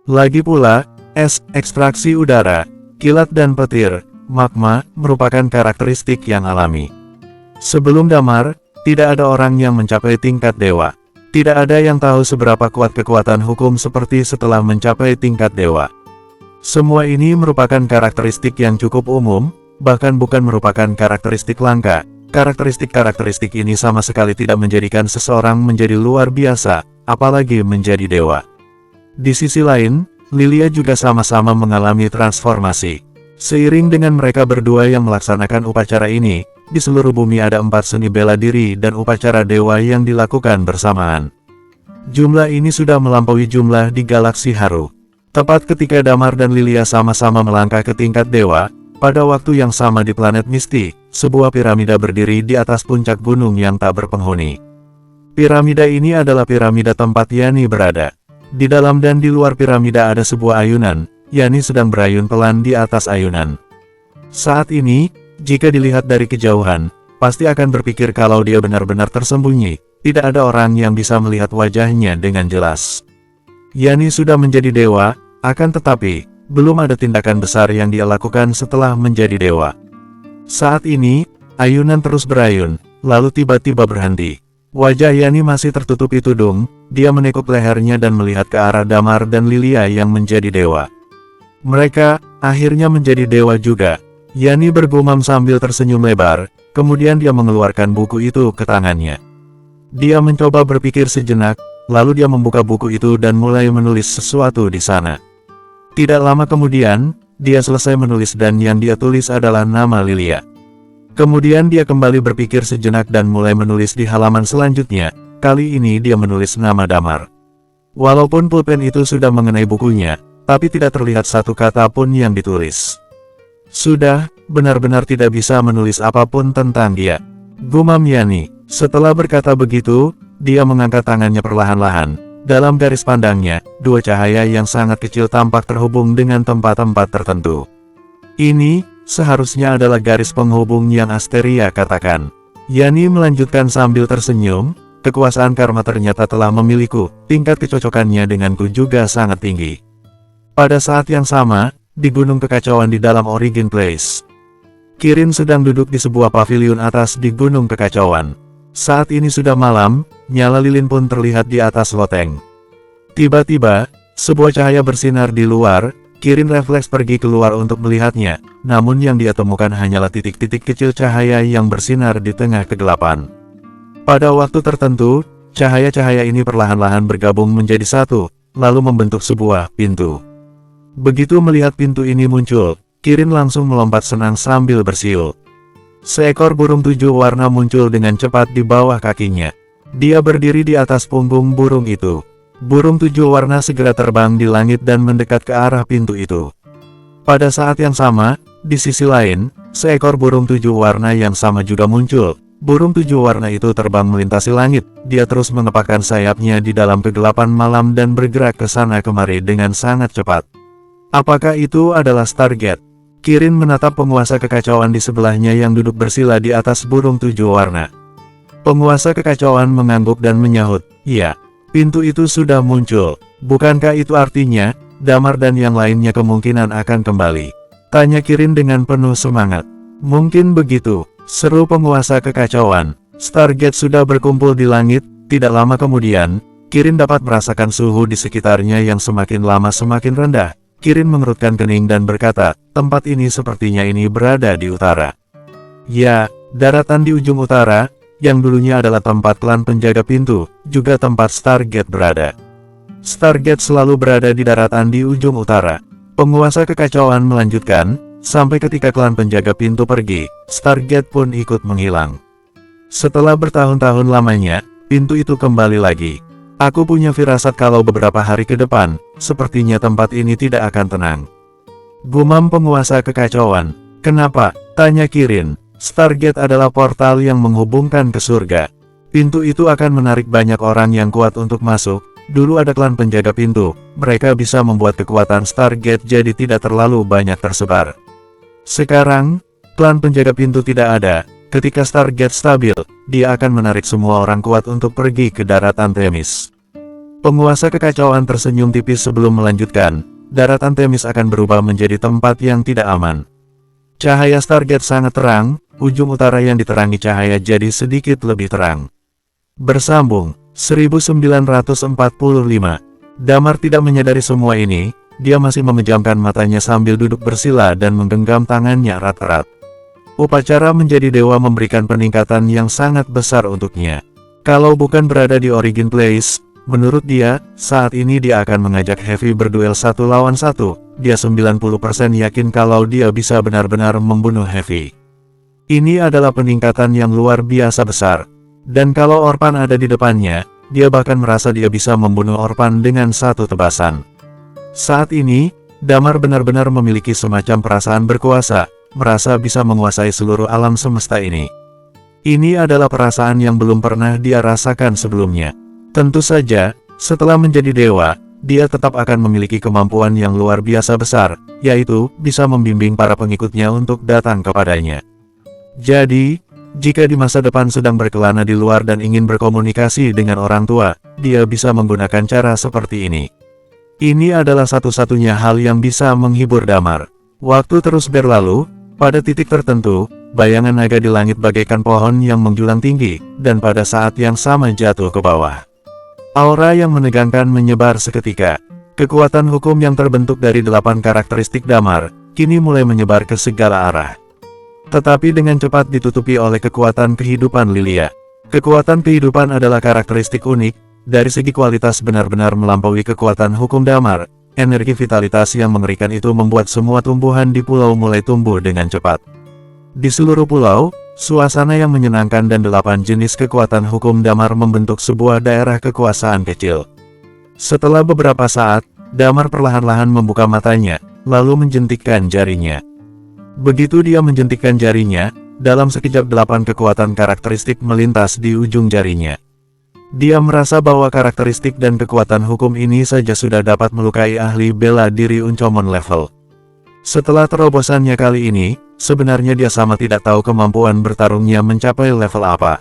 Lagi pula, Es, ekstraksi udara, kilat dan petir, magma, merupakan karakteristik yang alami. Sebelum damar, tidak ada orang yang mencapai tingkat dewa. Tidak ada yang tahu seberapa kuat kekuatan hukum seperti setelah mencapai tingkat dewa. Semua ini merupakan karakteristik yang cukup umum, bahkan bukan merupakan karakteristik langka. Karakteristik-karakteristik ini sama sekali tidak menjadikan seseorang menjadi luar biasa, apalagi menjadi dewa. Di sisi lain, Lilia juga sama-sama mengalami transformasi. Seiring dengan mereka berdua yang melaksanakan upacara ini, di seluruh bumi ada 4 seni bela diri dan upacara dewa yang dilakukan bersamaan. Jumlah ini sudah melampaui jumlah di galaksi Haru. Tepat ketika Damar dan Lilia sama-sama melangkah ke tingkat dewa, pada waktu yang sama di planet Misti, sebuah piramida berdiri di atas puncak gunung yang tak berpenghuni. Piramida ini adalah piramida tempat Yani berada. Di dalam dan di luar piramida ada sebuah ayunan, Yani sedang berayun pelan di atas ayunan. Saat ini, jika dilihat dari kejauhan, pasti akan berpikir kalau dia benar-benar tersembunyi, tidak ada orang yang bisa melihat wajahnya dengan jelas. Yani sudah menjadi dewa, akan tetapi, belum ada tindakan besar yang dia lakukan setelah menjadi dewa. Saat ini, ayunan terus berayun, lalu tiba-tiba berhenti. Wajah Yani masih tertutupi tudung, dia menekuk lehernya dan melihat ke arah Damar dan Lilia yang menjadi dewa. Mereka, akhirnya menjadi dewa juga. Yani bergumam sambil tersenyum lebar, kemudian dia mengeluarkan buku itu ke tangannya. Dia mencoba berpikir sejenak, lalu dia membuka buku itu dan mulai menulis sesuatu di sana. Tidak lama kemudian, dia selesai menulis dan yang dia tulis adalah nama Lilia. Kemudian dia kembali berpikir sejenak dan mulai menulis di halaman selanjutnya, kali ini dia menulis nama Damar. Walaupun pulpen itu sudah mengenai bukunya, tapi tidak terlihat satu kata pun yang ditulis. Sudah, benar-benar tidak bisa menulis apapun tentang dia. Gumam Yani. Setelah berkata begitu, dia mengangkat tangannya perlahan-lahan. Dalam garis pandangnya, 2 cahaya yang sangat kecil tampak terhubung dengan tempat-tempat tertentu. Ini seharusnya adalah garis penghubung yang Asteria katakan. Yani melanjutkan sambil tersenyum, kekuasaan karma ternyata telah memiliku, tingkat kecocokannya denganku juga sangat tinggi. Pada saat yang sama, di gunung kekacauan di dalam Origin Place, Kirin sedang duduk di sebuah paviliun atas di gunung kekacauan. Saat ini sudah malam, nyala lilin pun terlihat di atas loteng. Tiba-tiba, sebuah cahaya bersinar di luar. Kirin refleks pergi keluar untuk melihatnya, namun yang dia temukan hanyalah titik-titik kecil cahaya yang bersinar di tengah kegelapan. Pada waktu tertentu, cahaya-cahaya ini perlahan-lahan bergabung menjadi satu, lalu membentuk sebuah pintu. Begitu melihat pintu ini muncul, Kirin langsung melompat senang sambil bersiul. Seekor burung 7 warna muncul dengan cepat di bawah kakinya. Dia berdiri di atas punggung burung itu. Burung 7 warna segera terbang di langit dan mendekat ke arah pintu itu. Pada saat yang sama, di sisi lain, seekor burung 7 warna yang sama juga muncul. Burung 7 warna itu terbang melintasi langit, dia terus mengepakkan sayapnya di dalam kegelapan malam dan bergerak ke sana kemari dengan sangat cepat. Apakah itu adalah Stargate? Kirin menatap penguasa kekacauan di sebelahnya yang duduk bersila di atas burung 7 warna. Penguasa kekacauan mengangguk dan menyahut, "Iya. Pintu itu sudah muncul. Bukankah itu artinya, Damar dan yang lainnya kemungkinan akan kembali?" Tanya Kirin dengan penuh semangat. "Mungkin begitu," seru penguasa kekacauan. Stargate sudah berkumpul di langit. Tidak lama kemudian, Kirin dapat merasakan suhu di sekitarnya yang semakin lama semakin rendah. Kirin mengerutkan kening dan berkata, tempat ini sepertinya ini berada di utara. Ya, daratan di ujung utara, yang dulunya adalah tempat klan penjaga pintu, juga tempat Stargate berada. Stargate selalu berada di daratan di ujung utara. Penguasa kekacauan melanjutkan, sampai ketika klan penjaga pintu pergi, Stargate pun ikut menghilang. Setelah bertahun-tahun lamanya, pintu itu kembali lagi. Aku punya firasat kalau beberapa hari ke depan, sepertinya tempat ini tidak akan tenang. Gumam penguasa kekacauan. Kenapa? Tanya Kirin. Stargate adalah portal yang menghubungkan ke surga. Pintu itu akan menarik banyak orang yang kuat untuk masuk. Dulu ada klan penjaga pintu, mereka bisa membuat kekuatan Stargate jadi tidak terlalu banyak tersebar. Sekarang, klan penjaga pintu tidak ada. Ketika Stargate stabil, dia akan menarik semua orang kuat untuk pergi ke daratan Themis. Penguasa kekacauan tersenyum tipis sebelum melanjutkan. daratan Themis akan berubah menjadi tempat yang tidak aman. Cahaya Stargate sangat terang, ujung utara yang diterangi cahaya jadi sedikit lebih terang. Bersambung, 1945. Damar tidak menyadari semua ini, dia masih memejamkan matanya sambil duduk bersila dan menggenggam tangannya erat-erat. Upacara menjadi dewa memberikan peningkatan yang sangat besar untuknya. Kalau bukan berada di Origin Place, menurut dia, saat ini dia akan mengajak Heavy berduel 1 lawan 1. Dia 90% yakin kalau dia bisa benar-benar membunuh Heavy. Ini adalah peningkatan yang luar biasa besar. Dan kalau Orpan ada di depannya, dia bahkan merasa dia bisa membunuh Orpan dengan satu tebasan. Saat ini, Damar benar-benar memiliki semacam perasaan berkuasa, merasa bisa menguasai seluruh alam semesta ini. Ini adalah perasaan yang belum pernah dia rasakan sebelumnya. Tentu saja, setelah menjadi dewa, dia tetap akan memiliki kemampuan yang luar biasa besar, yaitu bisa membimbing para pengikutnya untuk datang kepadanya. Jadi, jika di masa depan sedang berkelana di luar dan ingin berkomunikasi dengan orang tua, dia bisa menggunakan cara seperti ini. Ini adalah satu-satunya hal yang bisa menghibur Damar. Waktu terus berlalu, pada titik tertentu, bayangan naga di langit bagaikan pohon yang menjulang tinggi, dan pada saat yang sama jatuh ke bawah. Aura yang menegangkan menyebar seketika. Kekuatan hukum yang terbentuk dari 8 karakteristik Damar, kini mulai menyebar ke segala arah. Tetapi dengan cepat ditutupi oleh kekuatan kehidupan Lilia. Kekuatan kehidupan adalah karakteristik unik, dari segi kualitas benar-benar melampaui kekuatan hukum Damar. Energi vitalitas yang mengerikan itu membuat semua tumbuhan di pulau mulai tumbuh dengan cepat. Di seluruh pulau, suasana yang menyenangkan dan 8 jenis kekuatan hukum Damar membentuk sebuah daerah kekuasaan kecil. Setelah beberapa saat, Damar perlahan-lahan membuka matanya, lalu menjentikkan jarinya. Begitu dia menjentikkan jarinya, dalam sekejap 8 kekuatan karakteristik melintas di ujung jarinya. Dia merasa bahwa karakteristik dan kekuatan hukum ini saja sudah dapat melukai ahli bela diri Uncomon level. Setelah terobosannya kali ini, sebenarnya dia sama tidak tahu kemampuan bertarungnya mencapai level apa.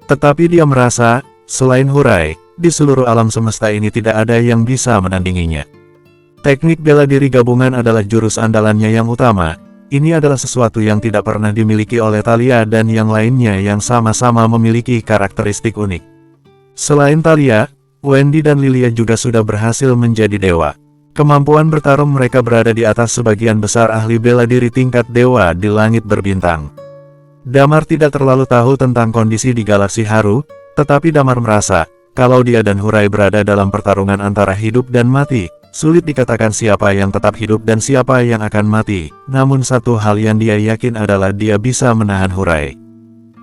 Tetapi dia merasa, selain Hurai, di seluruh alam semesta ini tidak ada yang bisa menandinginya. Teknik bela diri gabungan adalah jurus andalannya yang utama. Ini adalah sesuatu yang tidak pernah dimiliki oleh Thalia dan yang lainnya yang sama-sama memiliki karakteristik unik. Selain Thalia, Wendy dan Lilia juga sudah berhasil menjadi dewa. Kemampuan bertarung mereka berada di atas sebagian besar ahli bela diri tingkat dewa di langit berbintang. Damar tidak terlalu tahu tentang kondisi di galaksi Haru, tetapi Damar merasa, kalau dia dan Hurai berada dalam pertarungan antara hidup dan mati, sulit dikatakan siapa yang tetap hidup dan siapa yang akan mati, namun satu hal yang dia yakin adalah dia bisa menahan Hurai.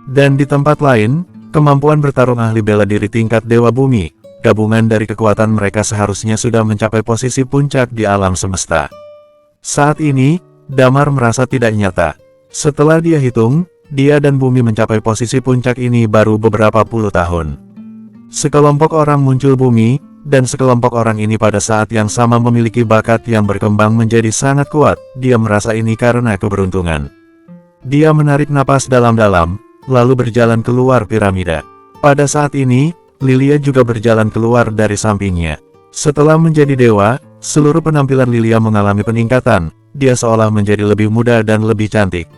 Dan di tempat lain, kemampuan bertarung ahli bela diri tingkat Dewa Bumi, gabungan dari kekuatan mereka seharusnya sudah mencapai posisi puncak di alam semesta. Saat ini, Damar merasa tidak nyata. Setelah dia hitung, dia dan Bumi mencapai posisi puncak ini baru beberapa puluh tahun. Sekelompok orang muncul Bumi, dan sekelompok orang ini pada saat yang sama memiliki bakat yang berkembang menjadi sangat kuat. Dia merasa ini karena keberuntungan. Dia menarik napas dalam-dalam, lalu berjalan keluar piramida. Pada saat ini, Lilia juga berjalan keluar dari sampingnya. Setelah menjadi dewa, seluruh penampilan Lilia mengalami peningkatan. Dia seolah menjadi lebih muda dan lebih cantik.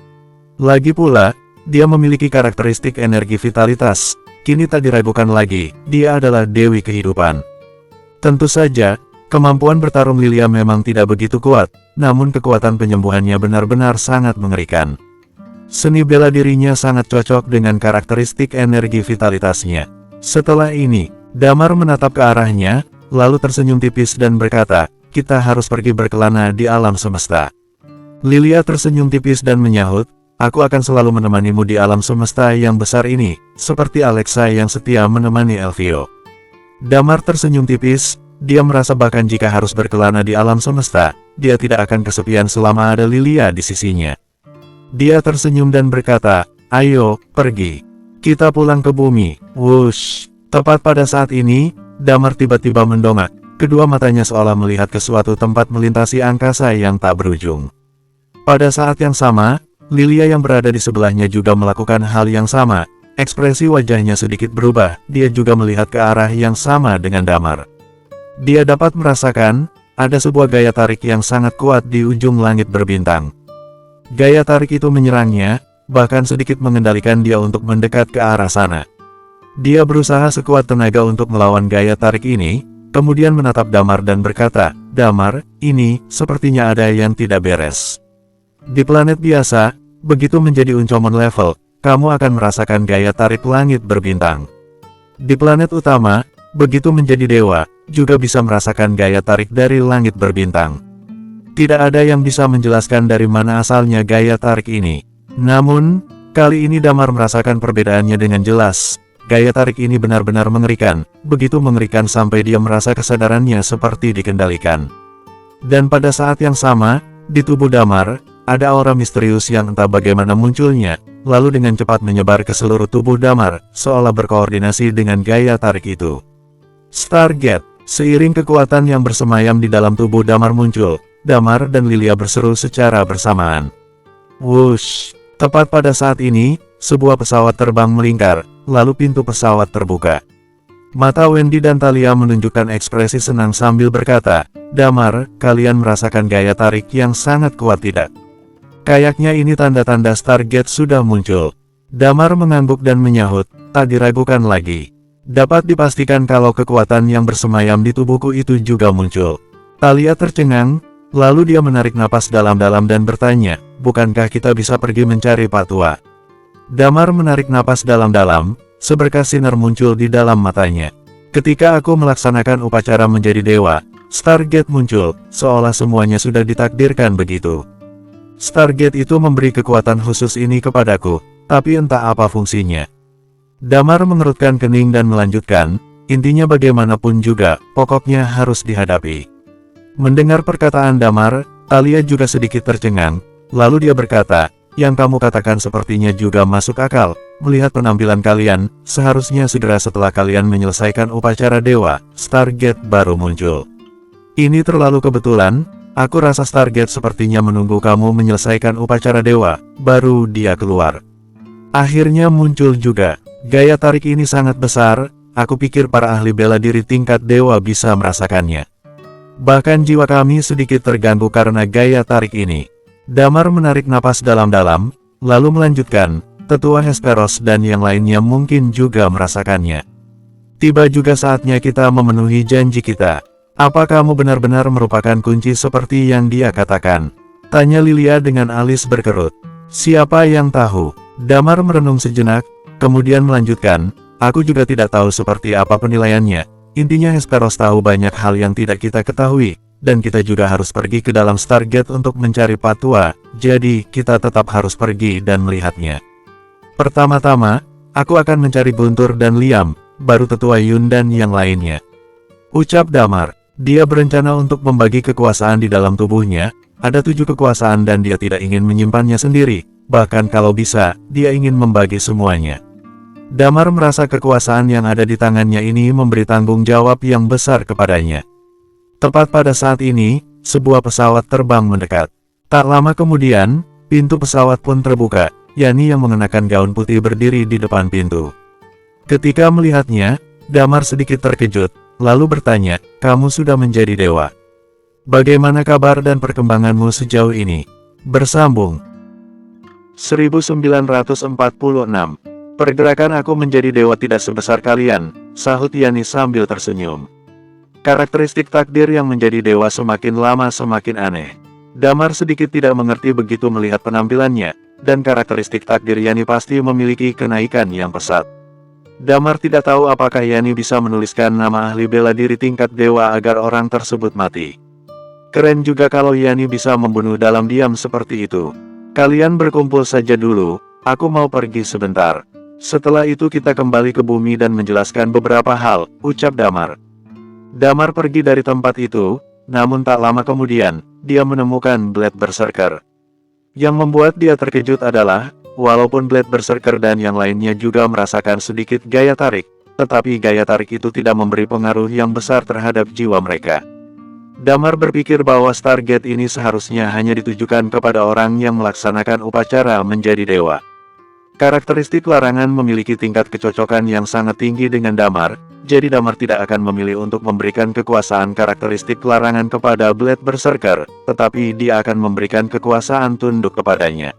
Lagi pula, dia memiliki karakteristik energi vitalitas. Kini tak diragukan lagi, dia adalah Dewi Kehidupan. Tentu saja, kemampuan bertarung Lilia memang tidak begitu kuat, namun kekuatan penyembuhannya benar-benar sangat mengerikan. Seni bela dirinya sangat cocok dengan karakteristik energi vitalitasnya. Setelah ini, Damar menatap ke arahnya, lalu tersenyum tipis dan berkata, "Kita harus pergi berkelana di alam semesta." Lilia tersenyum tipis dan menyahut, "Aku akan selalu menemanimu di alam semesta yang besar ini, seperti Alexa yang setia menemani Elvio." Damar tersenyum tipis, dia merasa bahkan jika harus berkelana di alam semesta, dia tidak akan kesepian selama ada Lilia di sisinya. Dia tersenyum dan berkata, "Ayo, pergi. Kita pulang ke bumi." Wush! Tepat pada saat ini, Damar tiba-tiba mendongak. Kedua matanya seolah melihat ke suatu tempat melintasi angkasa yang tak berujung. Pada saat yang sama, Lilia yang berada di sebelahnya juga melakukan hal yang sama. Ekspresi wajahnya sedikit berubah, dia juga melihat ke arah yang sama dengan Damar. Dia dapat merasakan, ada sebuah gaya tarik yang sangat kuat di ujung langit berbintang. Gaya tarik itu menyerangnya, bahkan sedikit mengendalikan dia untuk mendekat ke arah sana. Dia berusaha sekuat tenaga untuk melawan gaya tarik ini, kemudian menatap Damar dan berkata, "Damar, ini sepertinya ada yang tidak beres. Di planet biasa, begitu menjadi Uncomon level, kamu akan merasakan gaya tarik langit berbintang. Di planet utama, begitu menjadi dewa, juga bisa merasakan gaya tarik dari langit berbintang. Tidak ada yang bisa menjelaskan dari mana asalnya gaya tarik ini. Namun, kali ini Damar merasakan perbedaannya dengan jelas. Gaya tarik ini benar-benar mengerikan, begitu mengerikan sampai dia merasa kesadarannya seperti dikendalikan. Dan pada saat yang sama, di tubuh Damar, ada aura misterius yang entah bagaimana munculnya, lalu dengan cepat menyebar ke seluruh tubuh Damar, seolah berkoordinasi dengan gaya tarik itu. Stargate. Seiring kekuatan yang bersemayam di dalam tubuh Damar muncul, Damar dan Lilia berseru secara bersamaan. Wush! Tepat pada saat ini, sebuah pesawat terbang melingkar, lalu pintu pesawat terbuka. Mata Wendy dan Thalia menunjukkan ekspresi senang sambil berkata, "Damar, kalian merasakan gaya tarik yang sangat kuat tidak? Kayaknya ini tanda-tanda Stargate sudah muncul." Damar mengangguk dan menyahut, "Tak diragukan lagi. Dapat dipastikan kalau kekuatan yang bersemayam di tubuhku itu juga muncul." Thalia tercengang, lalu dia menarik napas dalam-dalam dan bertanya, "Bukankah kita bisa pergi mencari Patua?" Damar menarik napas dalam-dalam, seberkas sinar muncul di dalam matanya. "Ketika aku melaksanakan upacara menjadi dewa, Stargate muncul, seolah semuanya sudah ditakdirkan begitu. Stargate itu memberi kekuatan khusus ini kepadaku, tapi entah apa fungsinya." Damar mengerutkan kening dan melanjutkan, "Intinya bagaimanapun juga, pokoknya harus dihadapi." Mendengar perkataan Damar, Thalia juga sedikit tercengang, lalu dia berkata, "Yang kamu katakan sepertinya juga masuk akal. Melihat penampilan kalian, seharusnya segera setelah kalian menyelesaikan upacara dewa, Stargate baru muncul. Ini terlalu kebetulan, aku rasa Stargate sepertinya menunggu kamu menyelesaikan upacara dewa, baru dia keluar." Akhirnya muncul juga. Gaya tarik ini sangat besar, aku pikir para ahli bela diri tingkat dewa bisa merasakannya. Bahkan jiwa kami sedikit terganggu karena gaya tarik ini. Damar menarik napas dalam-dalam, lalu melanjutkan, "Tetua Hesperos dan yang lainnya mungkin juga merasakannya. Tiba juga saatnya kita memenuhi janji kita. Apa kamu benar-benar merupakan kunci seperti yang dia katakan?" tanya Lilia dengan alis berkerut. "Siapa yang tahu?" Damar merenung sejenak, kemudian melanjutkan, "Aku juga tidak tahu seperti apa penilaiannya. Intinya Hesperos tahu banyak hal yang tidak kita ketahui, dan kita juga harus pergi ke dalam Stargate untuk mencari Patua, jadi kita tetap harus pergi dan melihatnya. Pertama-tama, aku akan mencari Guntur dan Liam, baru Tetua Yun dan yang lainnya," ucap Damar. Dia berencana untuk membagi kekuasaan di dalam tubuhnya, ada 7 kekuasaan dan dia tidak ingin menyimpannya sendiri, bahkan kalau bisa, dia ingin membagi semuanya. Damar merasa kekuasaan yang ada di tangannya ini memberi tanggung jawab yang besar kepadanya. Tepat pada saat ini, sebuah pesawat terbang mendekat. Tak lama kemudian, pintu pesawat pun terbuka, Yani yang mengenakan gaun putih berdiri di depan pintu. Ketika melihatnya, Damar sedikit terkejut, lalu bertanya, "Kamu sudah menjadi dewa. Bagaimana kabar dan perkembanganmu sejauh ini?" Bersambung 1946. "Pergerakan aku menjadi dewa tidak sebesar kalian," sahut Yani sambil tersenyum. "Karakteristik takdir yang menjadi dewa semakin lama semakin aneh." Damar sedikit tidak mengerti begitu melihat penampilannya, dan karakteristik takdir Yani pasti memiliki kenaikan yang pesat. Damar tidak tahu apakah Yani bisa menuliskan nama ahli bela diri tingkat dewa agar orang tersebut mati. Keren juga kalau Yani bisa membunuh dalam diam seperti itu. "Kalian berkumpul saja dulu, aku mau pergi sebentar. Setelah itu kita kembali ke bumi dan menjelaskan beberapa hal," ucap Damar. Damar pergi dari tempat itu, namun tak lama kemudian, dia menemukan Blade Berserker. Yang membuat dia terkejut adalah, walaupun Blade Berserker dan yang lainnya juga merasakan sedikit gaya tarik, tetapi gaya tarik itu tidak memberi pengaruh yang besar terhadap jiwa mereka. Damar berpikir bahwa Stargate ini seharusnya hanya ditujukan kepada orang yang melaksanakan upacara menjadi dewa. Karakteristik larangan memiliki tingkat kecocokan yang sangat tinggi dengan Damar, jadi Damar tidak akan memilih untuk memberikan kekuasaan karakteristik larangan kepada Blade Berserker, tetapi dia akan memberikan kekuasaan tunduk kepadanya.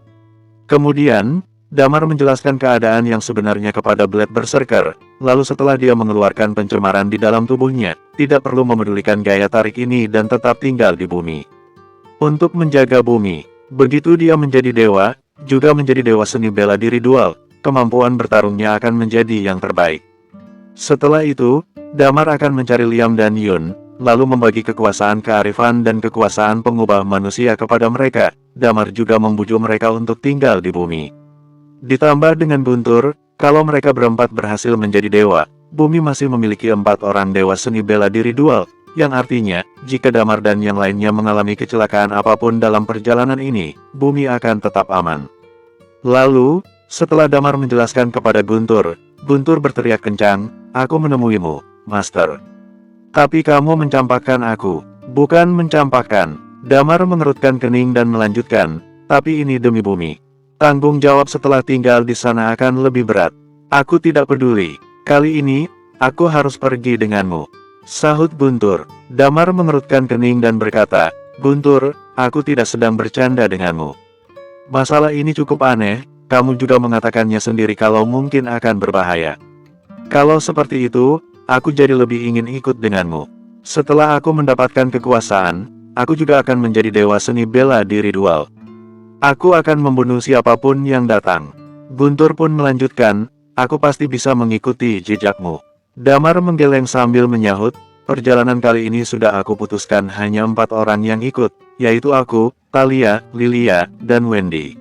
Kemudian, Damar menjelaskan keadaan yang sebenarnya kepada Blade Berserker, lalu setelah dia mengeluarkan pencemaran di dalam tubuhnya, tidak perlu memedulikan gaya tarik ini dan tetap tinggal di bumi. Untuk menjaga bumi, begitu dia menjadi dewa, juga menjadi dewa seni bela diri dual, kemampuan bertarungnya akan menjadi yang terbaik. Setelah itu, Damar akan mencari Liam dan Yun, lalu membagi kekuasaan kearifan dan kekuasaan pengubah manusia kepada mereka. Damar juga membujuk mereka untuk tinggal di bumi. Ditambah dengan Guntur, kalau mereka berempat berhasil menjadi dewa, bumi masih memiliki 4 orang dewa seni bela diri dual, yang artinya, jika Damar dan yang lainnya mengalami kecelakaan apapun dalam perjalanan ini, bumi akan tetap aman. Lalu, setelah Damar menjelaskan kepada Guntur, Guntur berteriak kencang, "Aku menemuimu, Master." "Tapi kamu mencampakkan aku." "Bukan mencampakkan." Damar mengerutkan kening dan melanjutkan, "Tapi ini demi bumi. Tanggung jawab setelah tinggal di sana akan lebih berat. Aku tidak peduli. Kali ini, aku harus pergi denganmu," sahut Guntur. Damar mengerutkan kening dan berkata, "Guntur, aku tidak sedang bercanda denganmu. Masalah ini cukup aneh, kamu juga mengatakannya sendiri kalau mungkin akan berbahaya. Kalau seperti itu, aku jadi lebih ingin ikut denganmu. Setelah aku mendapatkan kekuasaan, aku juga akan menjadi dewa seni bela diri dual. Aku akan membunuh siapapun yang datang." Guntur pun melanjutkan, "Aku pasti bisa mengikuti jejakmu." Damar menggeleng sambil menyahut, "Perjalanan kali ini sudah aku putuskan hanya 4 orang yang ikut, yaitu aku, Thalia, Lilia, dan Wendy.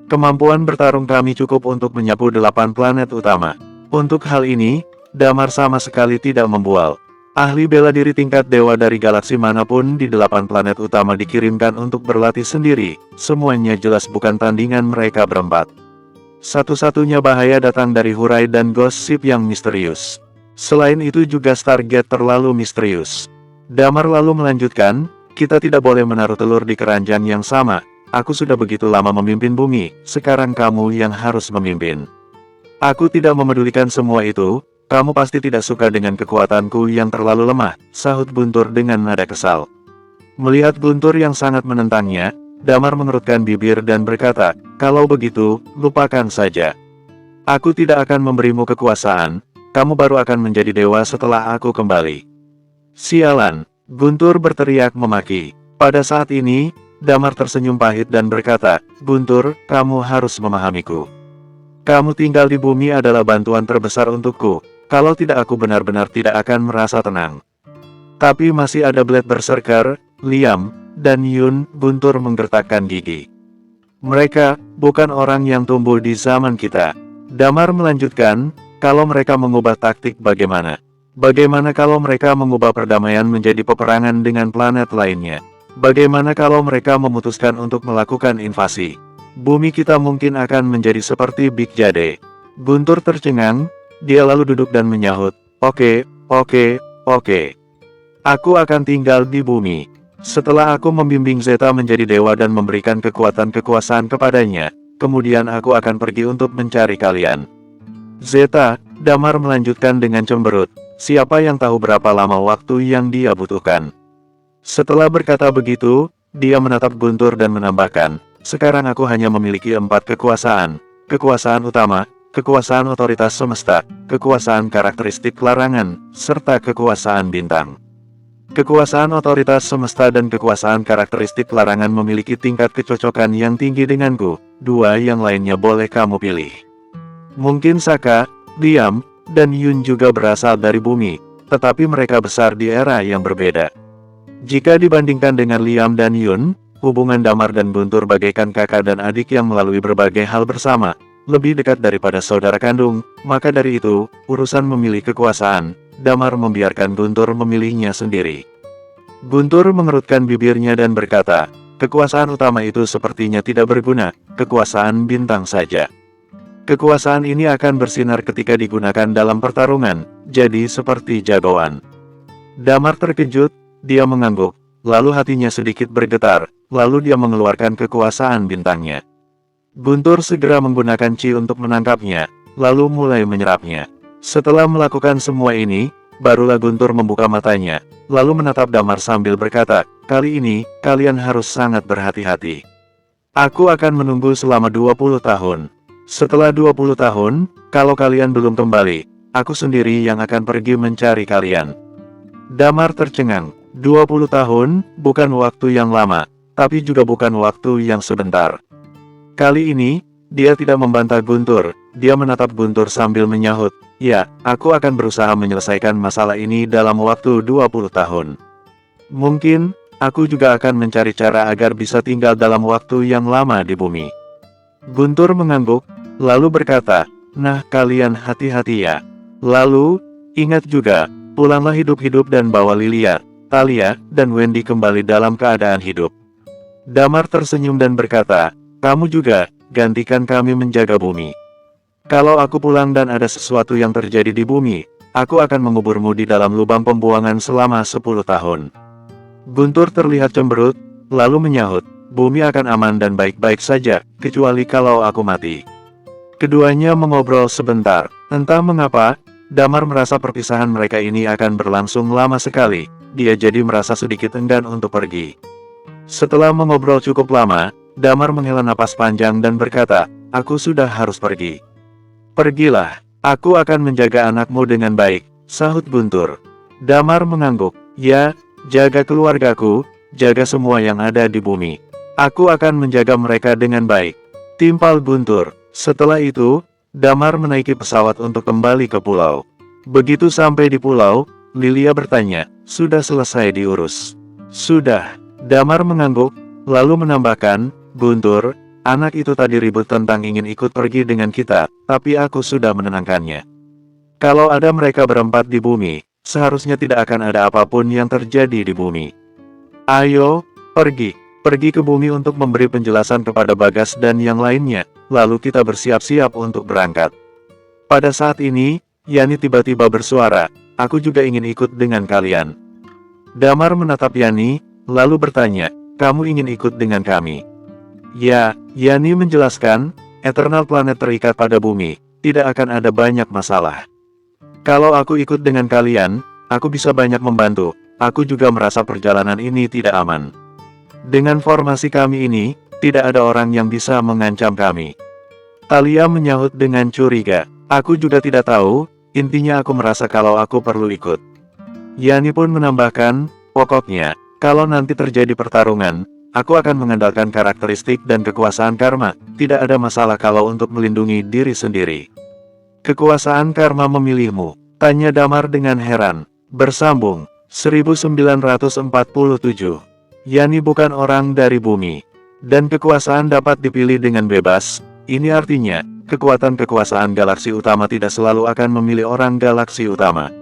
Kemampuan bertarung kami cukup untuk menyapu 8 planet utama. Untuk hal ini, Damar sama sekali tidak membual. Ahli bela diri tingkat dewa dari galaksi manapun di 8 planet utama dikirimkan untuk berlatih sendiri, semuanya jelas bukan tandingan mereka berempat. Satu-satunya bahaya datang dari Hurai dan Ghost Ship yang misterius. Selain itu juga Stargate terlalu misterius." Damar lalu melanjutkan, "Kita tidak boleh menaruh telur di keranjang yang sama. Aku sudah begitu lama memimpin bumi, sekarang kamu yang harus memimpin. Aku tidak memedulikan semua itu, kamu pasti tidak suka dengan kekuatanku yang terlalu lemah," sahut Guntur dengan nada kesal. Melihat Guntur yang sangat menentangnya, Damar mengerutkan bibir dan berkata, "Kalau begitu, lupakan saja. Aku tidak akan memberimu kekuasaan, kamu baru akan menjadi dewa setelah aku kembali." "Sialan!" Guntur berteriak memaki. Pada saat ini, Damar tersenyum pahit dan berkata, "Guntur, kamu harus memahamiku. Kamu tinggal di bumi adalah bantuan terbesar untukku. Kalau tidak aku benar-benar tidak akan merasa tenang. Tapi masih ada Blade Berserker, Liam, dan Yun." Guntur menggertakkan gigi. "Mereka bukan orang yang tumbuh di zaman kita." Damar melanjutkan, "Kalau mereka mengubah taktik bagaimana? Bagaimana kalau mereka mengubah perdamaian menjadi peperangan dengan planet lainnya? Bagaimana kalau mereka memutuskan untuk melakukan invasi? Bumi kita mungkin akan menjadi seperti Big Jade." Guntur tercengang, dia lalu duduk dan menyahut, Oke. Aku akan tinggal di bumi. Setelah aku membimbing Zeta menjadi dewa dan memberikan kekuasaan kepadanya, kemudian aku akan pergi untuk mencari kalian." "Zeta," Damar melanjutkan dengan cemberut, "siapa yang tahu berapa lama waktu yang dia butuhkan?" Setelah berkata begitu, dia menatap Guntur dan menambahkan, "Sekarang aku hanya memiliki 4 kekuasaan. Kekuasaan utama, kekuasaan otoritas semesta, kekuasaan karakteristik larangan, serta kekuasaan bintang. Kekuasaan otoritas semesta dan kekuasaan karakteristik larangan memiliki tingkat kecocokan yang tinggi denganku. 2 yang lainnya boleh kamu pilih. Mungkin Saka, Liam, dan Yun juga berasal dari bumi, tetapi mereka besar di era yang berbeda. Jika dibandingkan dengan Liam dan Yun, hubungan Damar dan Guntur bagaikan kakak dan adik yang melalui berbagai hal bersama, lebih dekat daripada saudara kandung. Maka dari itu, urusan memilih kekuasaan, Damar membiarkan Guntur memilihnya sendiri." Guntur mengerutkan bibirnya dan berkata, "Kekuasaan utama itu sepertinya tidak berguna, kekuasaan bintang saja. Kekuasaan ini akan bersinar ketika digunakan dalam pertarungan, jadi seperti jagoan." Damar terkejut, dia mengangguk, lalu hatinya sedikit bergetar, lalu dia mengeluarkan kekuasaan bintangnya. Guntur segera menggunakan Chi untuk menangkapnya, lalu mulai menyerapnya. Setelah melakukan semua ini, barulah Guntur membuka matanya, lalu menatap Damar sambil berkata, kali ini, kalian harus sangat berhati-hati. Aku akan menunggu selama 20 tahun. Setelah 20 tahun, kalau kalian belum kembali, aku sendiri yang akan pergi mencari kalian. Damar tercengang, 20 tahun, bukan waktu yang lama, tapi juga bukan waktu yang sebentar. Kali ini, dia tidak membantah Guntur, dia menatap Guntur sambil menyahut, ya, aku akan berusaha menyelesaikan masalah ini dalam waktu 20 tahun. Mungkin, aku juga akan mencari cara agar bisa tinggal dalam waktu yang lama di bumi. Guntur mengangguk, lalu berkata, nah kalian hati-hati ya. Lalu, ingat juga, pulanglah hidup-hidup dan bawa Lilia, Thalia, dan Wendy kembali dalam keadaan hidup. Damar tersenyum dan berkata, kamu juga, gantikan kami menjaga bumi. Kalau aku pulang dan ada sesuatu yang terjadi di bumi, aku akan menguburmu di dalam lubang pembuangan selama 10 tahun. Guntur terlihat cemberut, lalu menyahut, bumi akan aman dan baik-baik saja, kecuali kalau aku mati. Keduanya mengobrol sebentar, entah mengapa, Damar merasa perpisahan mereka ini akan berlangsung lama sekali, dia jadi merasa sedikit enggan untuk pergi. Setelah mengobrol cukup lama, Damar menghela napas panjang dan berkata, aku sudah harus pergi. Pergilah, aku akan menjaga anakmu dengan baik, sahut Guntur. Damar mengangguk, ya, jaga keluargaku, jaga semua yang ada di bumi. Aku akan menjaga mereka dengan baik. Timpal Guntur. Setelah itu, Damar menaiki pesawat untuk kembali ke pulau. Begitu sampai di pulau, Lilia bertanya, sudah selesai diurus? Sudah. Damar mengangguk, lalu menambahkan, Guntur, anak itu tadi ribut tentang ingin ikut pergi dengan kita, tapi aku sudah menenangkannya. Kalau ada mereka berempat di bumi, seharusnya tidak akan ada apapun yang terjadi di bumi. Ayo, pergi. Pergi ke bumi untuk memberi penjelasan kepada Bagas dan yang lainnya, lalu kita bersiap-siap untuk berangkat. Pada saat ini, Yani tiba-tiba bersuara, aku juga ingin ikut dengan kalian. Damar menatap Yani, lalu bertanya, kamu ingin ikut dengan kami? Ya, Yani menjelaskan, Eternal Planet terikat pada bumi, tidak akan ada banyak masalah. Kalau aku ikut dengan kalian, aku bisa banyak membantu, aku juga merasa perjalanan ini tidak aman. Dengan formasi kami ini, tidak ada orang yang bisa mengancam kami. Thalia menyahut dengan curiga. Aku juga tidak tahu, intinya aku merasa kalau aku perlu ikut. Yani pun menambahkan, pokoknya, kalau nanti terjadi pertarungan, aku akan mengandalkan karakteristik dan kekuasaan karma, tidak ada masalah kalau untuk melindungi diri sendiri. Kekuasaan karma memilihmu, tanya Damar dengan heran. Bersambung, 1947. Yani bukan orang dari bumi, dan kekuasaan dapat dipilih dengan bebas. Ini artinya, kekuatan-kekuasaan galaksi utama tidak selalu akan memilih orang galaksi utama.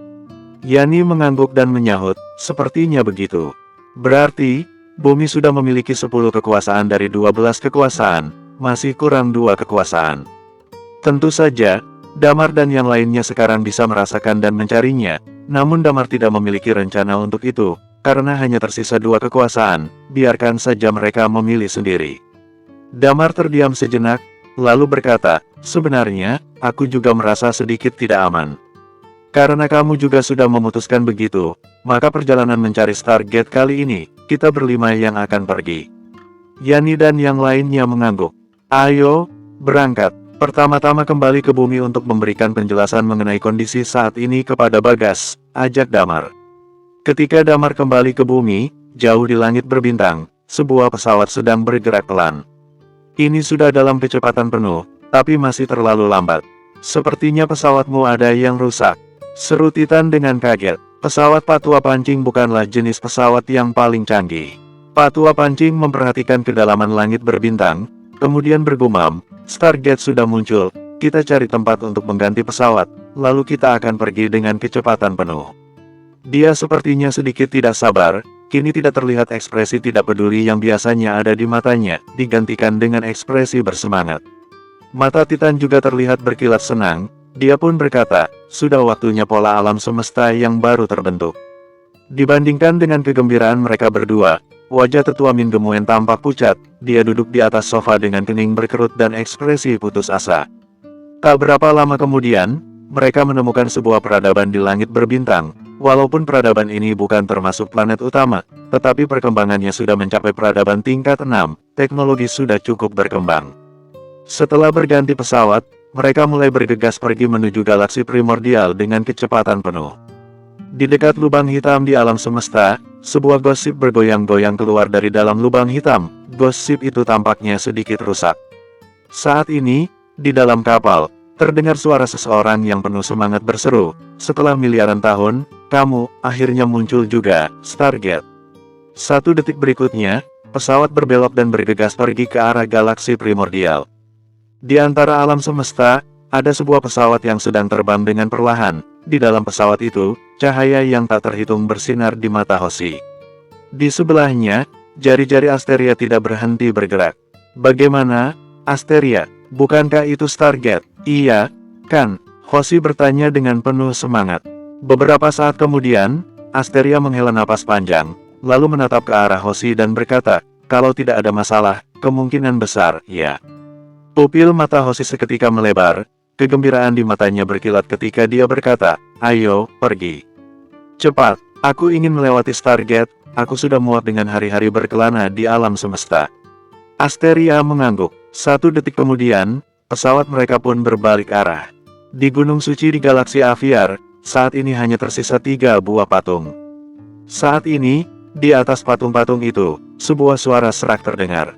Yani mengangguk dan menyahut, sepertinya begitu. Berarti, bumi sudah memiliki 10 kekuasaan dari 12 kekuasaan, masih kurang 2 kekuasaan. Tentu saja, Damar dan yang lainnya sekarang bisa merasakan dan mencarinya, namun Damar tidak memiliki rencana untuk itu. Karena hanya tersisa 2 kekuasaan, biarkan saja mereka memilih sendiri. Damar terdiam sejenak, lalu berkata, sebenarnya, aku juga merasa sedikit tidak aman. Karena kamu juga sudah memutuskan begitu, maka perjalanan mencari Stargate kali ini, kita berlima yang akan pergi. Yani dan yang lainnya mengangguk. Ayo, berangkat. Pertama-tama kembali ke bumi untuk memberikan penjelasan mengenai kondisi saat ini kepada Bagas, ajak Damar. Ketika Damar kembali ke bumi, jauh di langit berbintang, sebuah pesawat sedang bergerak pelan. Ini sudah dalam kecepatan penuh, tapi masih terlalu lambat. Sepertinya pesawatmu ada yang rusak. Seru Titan dengan kaget. Pesawat Patua Pancing bukanlah jenis pesawat yang paling canggih. Patua Pancing memperhatikan kedalaman langit berbintang, kemudian bergumam, Stargate sudah muncul, kita cari tempat untuk mengganti pesawat, lalu kita akan pergi dengan kecepatan penuh. Dia sepertinya sedikit tidak sabar, kini tidak terlihat ekspresi tidak peduli yang biasanya ada di matanya, digantikan dengan ekspresi bersemangat. Mata Titan juga terlihat berkilat senang, dia pun berkata, sudah waktunya pola alam semesta yang baru terbentuk. Dibandingkan dengan kegembiraan mereka berdua, wajah tetua Min Gemuen tampak pucat, dia duduk di atas sofa dengan kening berkerut dan ekspresi putus asa. Tak berapa lama kemudian, mereka menemukan sebuah peradaban di langit berbintang. Walaupun peradaban ini bukan termasuk planet utama, tetapi perkembangannya sudah mencapai peradaban tingkat 6, teknologi sudah cukup berkembang. Setelah berganti pesawat, mereka mulai bergegas pergi menuju galaksi primordial dengan kecepatan penuh. Di dekat lubang hitam di alam semesta, sebuah ghost ship bergoyang-goyang keluar dari dalam lubang hitam. Ghost ship itu tampaknya sedikit rusak. Saat ini, di dalam kapal, terdengar suara seseorang yang penuh semangat berseru, "Setelah miliaran tahun, kamu akhirnya muncul juga, Stargate." 1 detik berikutnya, pesawat berbelok dan bergegas pergi ke arah galaksi primordial. Di antara alam semesta, ada sebuah pesawat yang sedang terbang dengan perlahan. Di dalam pesawat itu, cahaya yang tak terhitung bersinar di mata Hoshi. Di sebelahnya, jari-jari Asteria tidak berhenti bergerak. "Bagaimana, Asteria? Bukankah itu Stargate?" "Iya, kan?" Hoshi bertanya dengan penuh semangat. Beberapa saat kemudian, Asteria menghela napas panjang, lalu menatap ke arah Hoshi dan berkata, "Kalau tidak ada masalah, kemungkinan besar, ya." Pupil mata Hoshi seketika melebar, kegembiraan di matanya berkilat ketika dia berkata, "Ayo, pergi. Cepat, aku ingin melewati Stargate, aku sudah muak dengan hari-hari berkelana di alam semesta." Asteria mengangguk. 1 detik kemudian, pesawat mereka pun berbalik arah. Di Gunung Suci di galaksi Aviar, saat ini hanya tersisa 3 buah patung. Saat ini, di atas patung-patung itu, sebuah suara serak terdengar.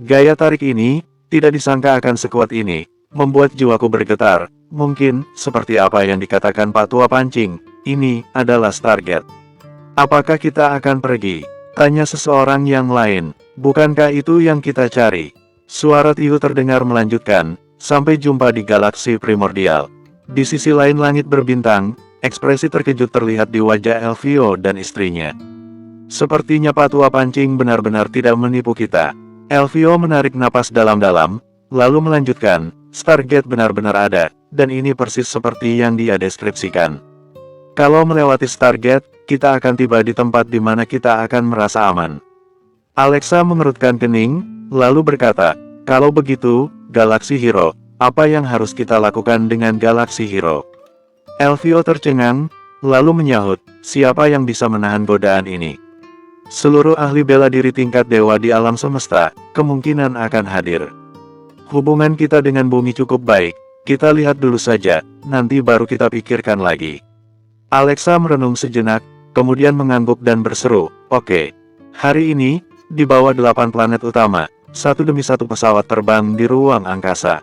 Gaya tarik ini, tidak disangka akan sekuat ini, membuat jiwaku bergetar. Mungkin, seperti apa yang dikatakan Pak Tua Pancing, ini adalah Stargate. "Apakah kita akan pergi?" tanya seseorang yang lain. "Bukankah itu yang kita cari?" Suara Tiu terdengar melanjutkan, "Sampai jumpa di galaksi primordial." Di sisi lain langit berbintang, ekspresi terkejut terlihat di wajah Elvio dan istrinya. "Sepertinya Pak Tua Pancing benar-benar tidak menipu kita." Elvio menarik napas dalam-dalam, lalu melanjutkan, "Stargate benar-benar ada, dan ini persis seperti yang dia deskripsikan. Kalau melewati Stargate, kita akan tiba di tempat di mana kita akan merasa aman." Alexa mengerutkan kening, lalu berkata, "Kalau begitu, Galaxy Hero, apa yang harus kita lakukan dengan Galaxy Hero?" Elvio tercengang, lalu menyahut, "Siapa yang bisa menahan godaan ini? Seluruh ahli bela diri tingkat dewa di alam semesta, kemungkinan akan hadir. Hubungan kita dengan bumi cukup baik, kita lihat dulu saja, nanti baru kita pikirkan lagi." Alexa merenung sejenak, kemudian mengangguk dan berseru, "Oke. Hari ini, di bawah 8 planet utama, 1 demi 1 pesawat terbang di ruang angkasa.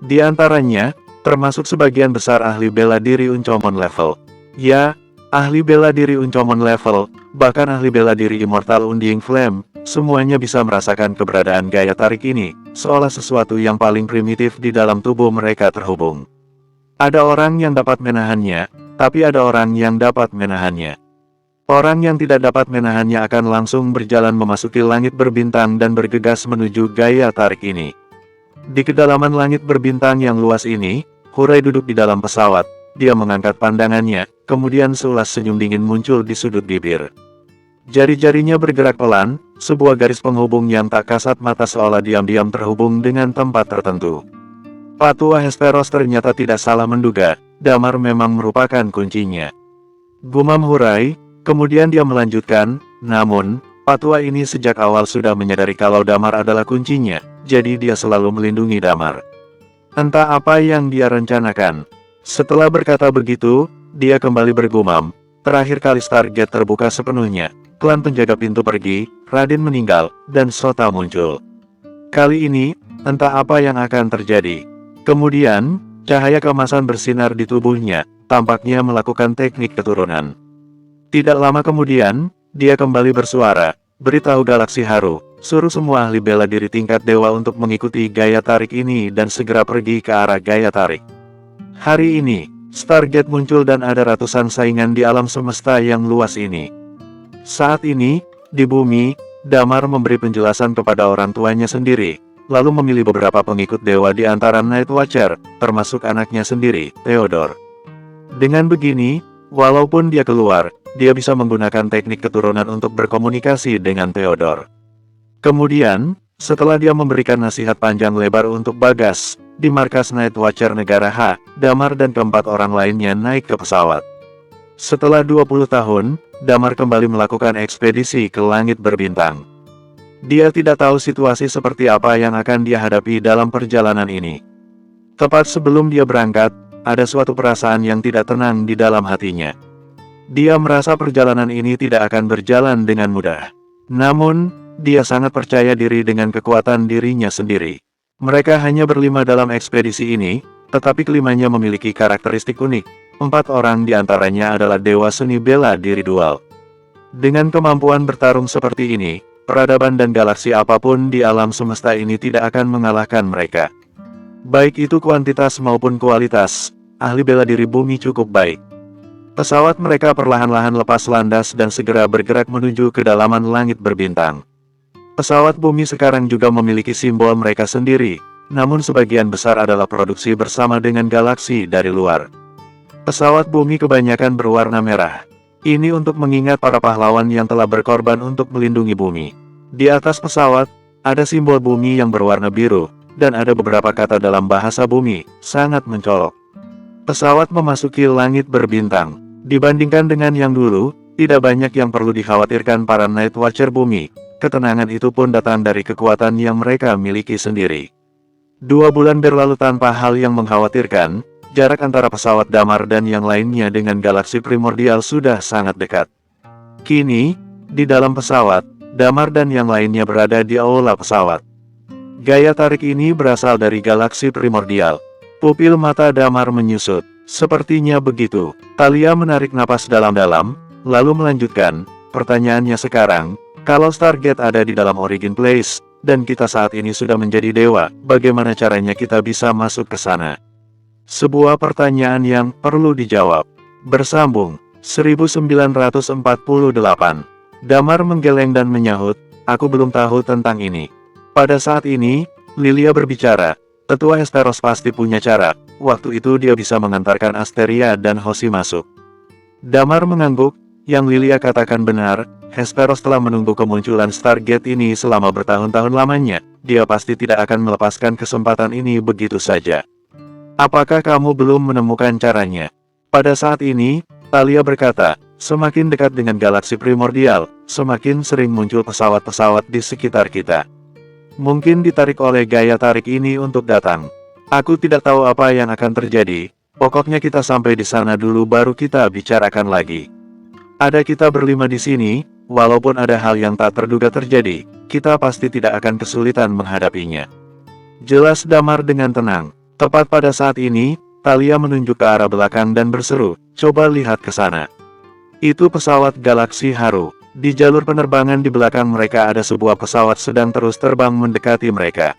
Di antaranya, termasuk sebagian besar ahli bela diri Uncomon level. Ya, ahli bela diri Uncomon level, bahkan ahli bela diri Immortal Undying Flame, semuanya bisa merasakan keberadaan gaya tarik ini, seolah sesuatu yang paling primitif di dalam tubuh mereka terhubung. Ada orang yang dapat menahannya, tapi ada orang yang dapat menahannya. Orang yang tidak dapat menahannya akan langsung berjalan memasuki langit berbintang dan bergegas menuju gaya tarik ini. Di kedalaman langit berbintang yang luas ini, Hurai duduk di dalam pesawat. Dia mengangkat pandangannya, kemudian seulas senyum dingin muncul di sudut bibir. Jari-jarinya bergerak pelan, sebuah garis penghubung yang tak kasat mata seolah diam-diam terhubung dengan tempat tertentu. Pak Tua Hesperos ternyata tidak salah menduga, Damar memang merupakan kuncinya. Gumam Hurai, kemudian dia melanjutkan, "Namun, Pak Tua ini sejak awal sudah menyadari kalau Damar adalah kuncinya, jadi dia selalu melindungi Damar. Entah apa yang dia rencanakan." Setelah berkata begitu, dia kembali bergumam, "Terakhir kali Stargate terbuka sepenuhnya, klan penjaga pintu pergi, Raden meninggal, dan Sota muncul. Kali ini, entah apa yang akan terjadi." Kemudian, cahaya keemasan bersinar di tubuhnya, tampaknya melakukan teknik keturunan. Tidak lama kemudian, dia kembali bersuara, "Beritahu Galaksi Haru, suruh semua ahli bela diri tingkat dewa untuk mengikuti gaya tarik ini dan segera pergi ke arah gaya tarik." Hari ini, Stargate muncul dan ada ratusan saingan di alam semesta yang luas ini. Saat ini, di bumi, Damar memberi penjelasan kepada orang tuanya sendiri, lalu memilih beberapa pengikut dewa di antara Night Watcher, termasuk anaknya sendiri, Theodore. Dengan begini, walaupun dia keluar, dia bisa menggunakan teknik keturunan untuk berkomunikasi dengan Theodore. Kemudian, setelah dia memberikan nasihat panjang lebar untuk Bagas, di markas Night Watcher Negara H, Damar dan keempat orang lainnya naik ke pesawat. Setelah 20 tahun, Damar kembali melakukan ekspedisi ke langit berbintang. Dia tidak tahu situasi seperti apa yang akan dia hadapi dalam perjalanan ini. Tepat sebelum dia berangkat, ada suatu perasaan yang tidak tenang di dalam hatinya. Dia merasa perjalanan ini tidak akan berjalan dengan mudah. Namun, dia sangat percaya diri dengan kekuatan dirinya sendiri. Mereka hanya berlima dalam ekspedisi ini, tetapi kelimanya memiliki karakteristik unik. 4 orang di antaranya adalah dewa seni bela diri dual. Dengan kemampuan bertarung seperti ini, peradaban dan galaksi apapun di alam semesta ini tidak akan mengalahkan mereka. Baik itu kuantitas maupun kualitas, ahli bela diri bumi cukup baik. Pesawat mereka perlahan-lahan lepas landas dan segera bergerak menuju kedalaman langit berbintang. Pesawat bumi sekarang juga memiliki simbol mereka sendiri, namun sebagian besar adalah produksi bersama dengan galaksi dari luar. Pesawat bumi kebanyakan berwarna merah. Ini untuk mengingat para pahlawan yang telah berkorban untuk melindungi bumi. Di atas pesawat, ada simbol bumi yang berwarna biru, dan ada beberapa kata dalam bahasa bumi, sangat mencolok. Pesawat memasuki langit berbintang. Dibandingkan dengan yang dulu, tidak banyak yang perlu dikhawatirkan para Night Watcher bumi. Ketenangan itu pun datang dari kekuatan yang mereka miliki sendiri. 2 bulan berlalu tanpa hal yang mengkhawatirkan, jarak antara pesawat Damar dan yang lainnya dengan galaksi primordial sudah sangat dekat. Kini, di dalam pesawat, Damar dan yang lainnya berada di aula pesawat. Gaya tarik ini berasal dari galaksi primordial. Pupil mata Damar menyusut. Sepertinya begitu. Thalia menarik napas dalam-dalam, lalu melanjutkan, pertanyaannya sekarang, kalau Stargate ada di dalam Origin Place, dan kita saat ini sudah menjadi dewa, bagaimana caranya kita bisa masuk ke sana? Sebuah pertanyaan yang perlu dijawab. Bersambung, 1948. Damar menggeleng dan menyahut, aku belum tahu tentang ini. Pada saat ini, Lilia berbicara, tetua Hesperos pasti punya cara. Waktu itu dia bisa mengantarkan Asteria dan Hoshi masuk. Damar mengangguk, yang Lilia katakan benar, Hesperos telah menunggu kemunculan Stargate ini selama bertahun-tahun lamanya. Dia pasti tidak akan melepaskan kesempatan ini begitu saja. Apakah kamu belum menemukan caranya? Pada saat ini, Thalia berkata, semakin dekat dengan galaksi primordial, semakin sering muncul pesawat-pesawat di sekitar kita. Mungkin ditarik oleh gaya tarik ini untuk datang. Aku tidak tahu apa yang akan terjadi, pokoknya kita sampai di sana dulu baru kita bicarakan lagi. Ada kita berlima di sini, walaupun ada hal yang tak terduga terjadi, kita pasti tidak akan kesulitan menghadapinya. Jelas Damar dengan tenang. Tepat pada saat ini, Thalia menunjuk ke arah belakang dan berseru, coba lihat ke sana. Itu pesawat Galaksi Haru. Di jalur penerbangan di belakang mereka ada sebuah pesawat sedang terus terbang mendekati mereka.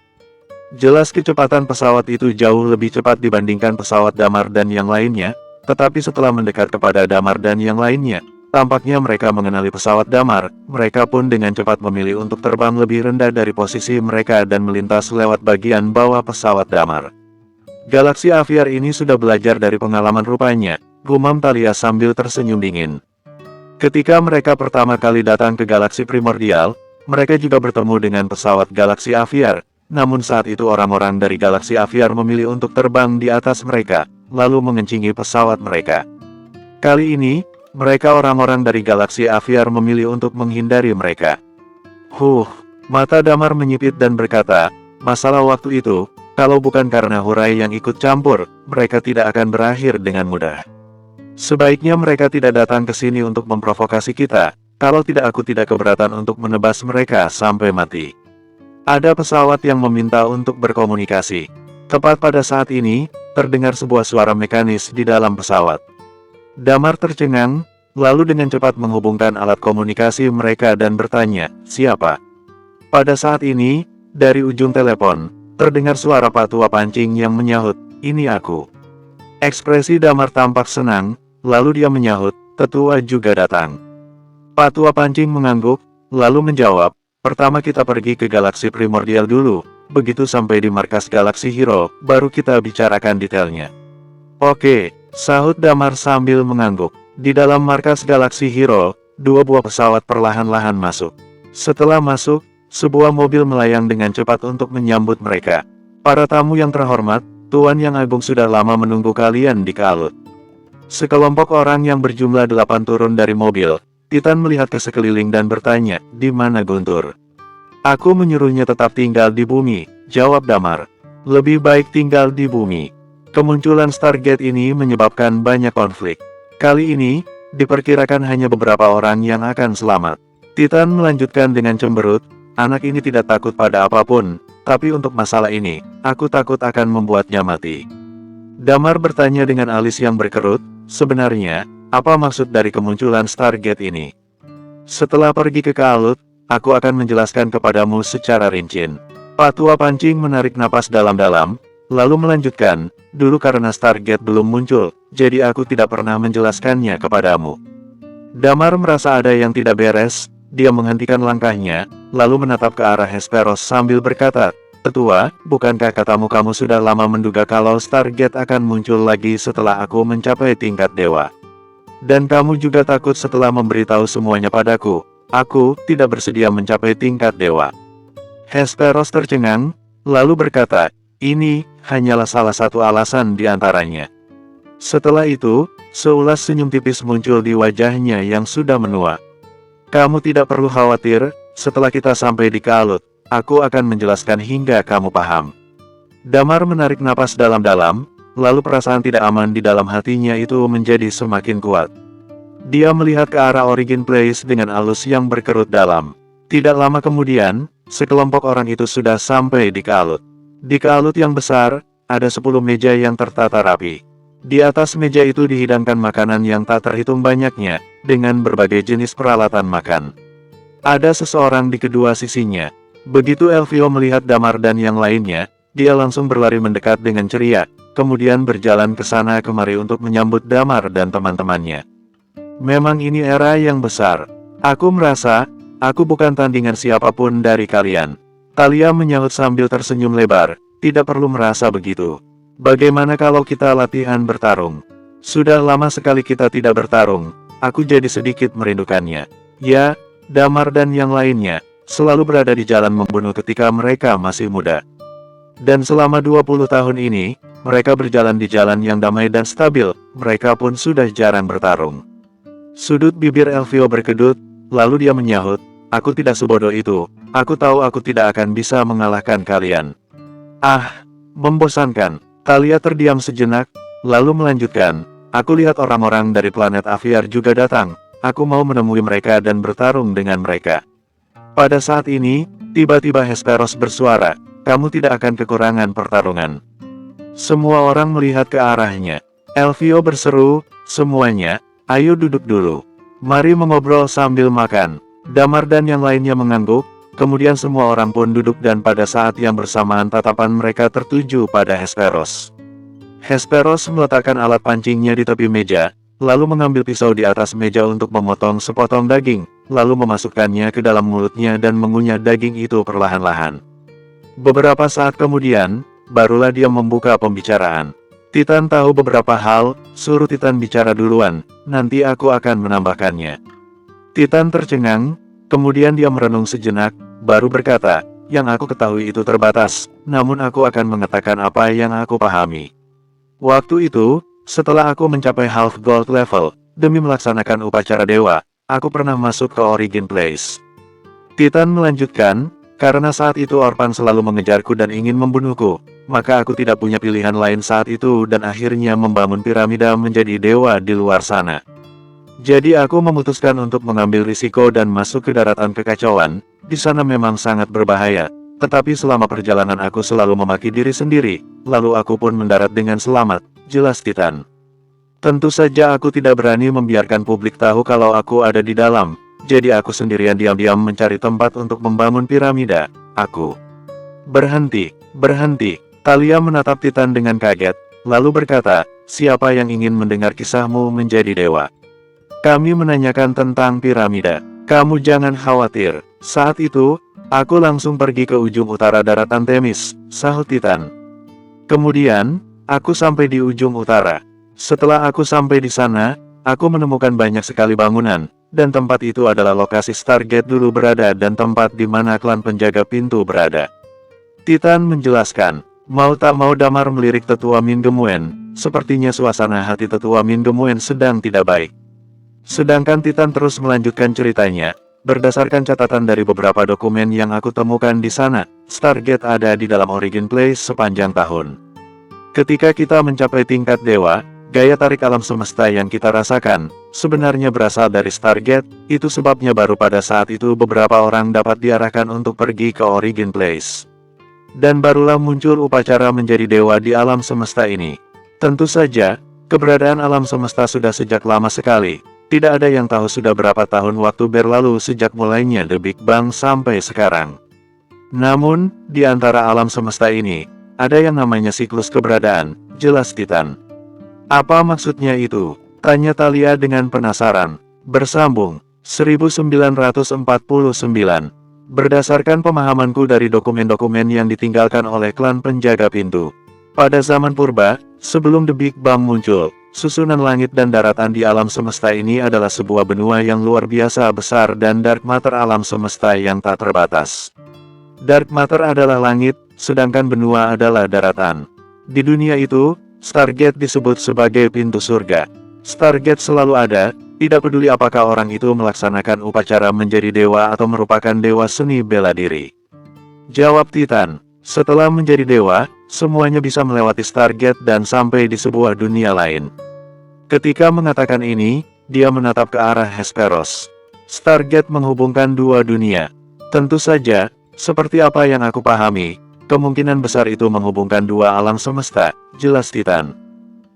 Jelas kecepatan pesawat itu jauh lebih cepat dibandingkan pesawat Damar dan yang lainnya, tetapi setelah mendekat kepada Damar dan yang lainnya, tampaknya mereka mengenali pesawat Damar, mereka pun dengan cepat memilih untuk terbang lebih rendah dari posisi mereka dan melintas lewat bagian bawah pesawat Damar. Galaksi Aviar ini sudah belajar dari pengalaman rupanya, gumam Thalia sambil tersenyum dingin. Ketika mereka pertama kali datang ke galaksi primordial, mereka juga bertemu dengan pesawat Galaksi Aviar. Namun saat itu orang-orang dari Galaksi Aviar memilih untuk terbang di atas mereka, lalu mengencingi pesawat mereka. Kali ini, mereka orang-orang dari Galaksi Aviar memilih untuk menghindari mereka. Mata Damar menyipit dan berkata, masalah waktu itu, kalau bukan karena Hurai yang ikut campur, mereka tidak akan berakhir dengan mudah. Sebaiknya mereka tidak datang ke sini untuk memprovokasi kita, kalau tidak aku tidak keberatan untuk menebas mereka sampai mati. Ada pesawat yang meminta untuk berkomunikasi. Tepat pada saat ini, terdengar sebuah suara mekanis di dalam pesawat. Damar tercengang, lalu dengan cepat menghubungkan alat komunikasi mereka dan bertanya, siapa? Pada saat ini, dari ujung telepon, terdengar suara Patua Pancing yang menyahut, ini aku. Ekspresi Damar tampak senang, lalu dia menyahut, tetua juga datang. Patua Pancing mengangguk, lalu menjawab, pertama kita pergi ke galaksi primordial dulu, begitu sampai di markas galaksi Hero, baru kita bicarakan detailnya. Oke, sahut Damar sambil mengangguk. Di dalam markas galaksi Hero, 2 buah pesawat perlahan-lahan masuk. Setelah masuk, sebuah mobil melayang dengan cepat untuk menyambut mereka. Para tamu yang terhormat, Tuan Yang Agung sudah lama menunggu kalian di Kalut. Sekelompok orang yang berjumlah 8 turun dari mobil. Titan melihat ke sekeliling dan bertanya, di mana Guntur? Aku menyuruhnya tetap tinggal di bumi, jawab Damar. Lebih baik tinggal di bumi. Kemunculan Stargate ini menyebabkan banyak konflik. Kali ini, diperkirakan hanya beberapa orang yang akan selamat. Titan melanjutkan dengan cemberut, anak ini tidak takut pada apapun, tapi untuk masalah ini, aku takut akan membuatnya mati. Damar bertanya dengan alis yang berkerut, sebenarnya, apa maksud dari kemunculan Stargate ini? Setelah pergi ke Kalut, aku akan menjelaskan kepadamu secara rinci. Patua Pancing menarik napas dalam-dalam, lalu melanjutkan, dulu karena Stargate belum muncul, jadi aku tidak pernah menjelaskannya kepadamu. Damar merasa ada yang tidak beres, dia menghentikan langkahnya, lalu menatap ke arah Hesperos sambil berkata, Tetua, bukankah katamu kamu sudah lama menduga kalau Stargate akan muncul lagi setelah aku mencapai tingkat dewa? Dan kamu juga takut setelah memberitahu semuanya padaku, aku tidak bersedia mencapai tingkat dewa. Hesperos tercengang, lalu berkata, ini hanyalah salah satu alasan di antaranya. Setelah itu, seulas senyum tipis muncul di wajahnya yang sudah menua. Kamu tidak perlu khawatir, setelah kita sampai di Kalut, aku akan menjelaskan hingga kamu paham. Damar menarik napas dalam-dalam, lalu perasaan tidak aman di dalam hatinya itu menjadi semakin kuat. Dia melihat ke arah Origin Place dengan alus yang berkerut dalam. Tidak lama kemudian, sekelompok orang itu sudah sampai di Kalut. Di Kalut yang besar, ada 10 meja yang tertata rapi. Di atas meja itu dihidangkan makanan yang tak terhitung banyaknya, dengan berbagai jenis peralatan makan. Ada seseorang di kedua sisinya. Begitu Elvio melihat Damar dan yang lainnya, dia langsung berlari mendekat dengan ceria, kemudian berjalan ke sana kemari untuk menyambut Damar dan teman-temannya. Memang ini era yang besar. Aku merasa, aku bukan tandingan siapapun dari kalian. Talia menyahut sambil tersenyum lebar, tidak perlu merasa begitu. Bagaimana kalau kita latihan bertarung? Sudah lama sekali kita tidak bertarung, aku jadi sedikit merindukannya. Ya, Damar dan yang lainnya, selalu berada di jalan membunuh ketika mereka masih muda. Dan selama 20 tahun ini, mereka berjalan di jalan yang damai dan stabil, mereka pun sudah jarang bertarung. Sudut bibir Elvio berkedut, lalu dia menyahut, aku tidak sebodoh itu, aku tahu aku tidak akan bisa mengalahkan kalian. Ah, membosankan. Talia terdiam sejenak, lalu melanjutkan, aku lihat orang-orang dari planet Aviar juga datang, aku mau menemui mereka dan bertarung dengan mereka. Pada saat ini, tiba-tiba Hesperos bersuara, kamu tidak akan kekurangan pertarungan. Semua orang melihat ke arahnya. Elvio berseru, semuanya, ayo duduk dulu. Mari mengobrol sambil makan. Damar dan yang lainnya mengangguk, kemudian semua orang pun duduk dan pada saat yang bersamaan tatapan mereka tertuju pada Hesperos. Hesperos meletakkan alat pancingnya di tepi meja, lalu mengambil pisau di atas meja untuk memotong sepotong daging, lalu memasukkannya ke dalam mulutnya dan mengunyah daging itu perlahan-lahan. Beberapa saat kemudian, barulah dia membuka pembicaraan. Titan tahu beberapa hal, suruh Titan bicara duluan, nanti aku akan menambahkannya. Titan tercengang, kemudian dia merenung sejenak, baru berkata, yang aku ketahui itu terbatas, namun aku akan mengatakan apa yang aku pahami. Waktu itu, setelah aku mencapai half gold level, demi melaksanakan upacara dewa, aku pernah masuk ke Origin Place. Titan melanjutkan, karena saat itu Orpan selalu mengejarku dan ingin membunuhku, maka aku tidak punya pilihan lain saat itu dan akhirnya membangun piramida menjadi dewa di luar sana. Jadi aku memutuskan untuk mengambil risiko dan masuk ke daratan kekacauan, di sana memang sangat berbahaya, tetapi selama perjalanan aku selalu memaki diri sendiri, lalu aku pun mendarat dengan selamat, jelas Titan. Tentu saja aku tidak berani membiarkan publik tahu kalau aku ada di dalam, jadi aku sendirian diam-diam mencari tempat untuk membangun piramida, aku. Berhenti, berhenti, Talia menatap Titan dengan kaget, lalu berkata, siapa yang ingin mendengar kisahmu menjadi dewa? Kami menanyakan tentang piramida. Kamu jangan khawatir. Saat itu, aku langsung pergi ke ujung utara daratan Temis, sahut Titan. Kemudian, aku sampai di ujung utara. Setelah aku sampai di sana, aku menemukan banyak sekali bangunan, dan tempat itu adalah lokasi Stargate dulu berada dan tempat di mana klan penjaga pintu berada. Titan menjelaskan, Mau tak mau Damar melirik tetua Min Gemuen, sepertinya suasana hati tetua Min Gemuen sedang tidak baik. Sedangkan Titan terus melanjutkan ceritanya. Berdasarkan catatan dari beberapa dokumen yang aku temukan di sana, Stargate ada di dalam Origin Place sepanjang tahun. Ketika kita mencapai tingkat dewa, gaya tarik alam semesta yang kita rasakan, sebenarnya berasal dari Stargate. Itu sebabnya baru pada saat itu beberapa orang dapat diarahkan untuk pergi ke Origin Place. Dan barulah muncul upacara menjadi dewa di alam semesta ini. Tentu saja, keberadaan alam semesta sudah sejak lama sekali. Tidak ada yang tahu sudah berapa tahun waktu berlalu sejak mulainya The Big Bang sampai sekarang. Namun, di antara alam semesta ini, ada yang namanya siklus keberadaan, jelas Titan. Apa maksudnya itu? Tanya Thalia dengan penasaran. Bersambung, 1949. Berdasarkan pemahamanku dari dokumen-dokumen yang ditinggalkan oleh klan penjaga pintu. Pada zaman purba, sebelum The Big Bang muncul, susunan langit dan daratan di alam semesta ini adalah sebuah benua yang luar biasa besar dan dark matter alam semesta yang tak terbatas. Dark matter adalah langit, sedangkan benua adalah daratan. Di dunia itu, Stargate disebut sebagai pintu surga. Stargate selalu ada, tidak peduli apakah orang itu melaksanakan upacara menjadi dewa atau merupakan dewa seni bela diri. Jawab Titan, setelah menjadi dewa, semuanya bisa melewati Stargate dan sampai di sebuah dunia lain. Ketika mengatakan ini, dia menatap ke arah Hesperos. Stargate menghubungkan dua dunia. Tentu saja, seperti apa yang aku pahami, kemungkinan besar itu menghubungkan dua alam semesta, jelas Titan.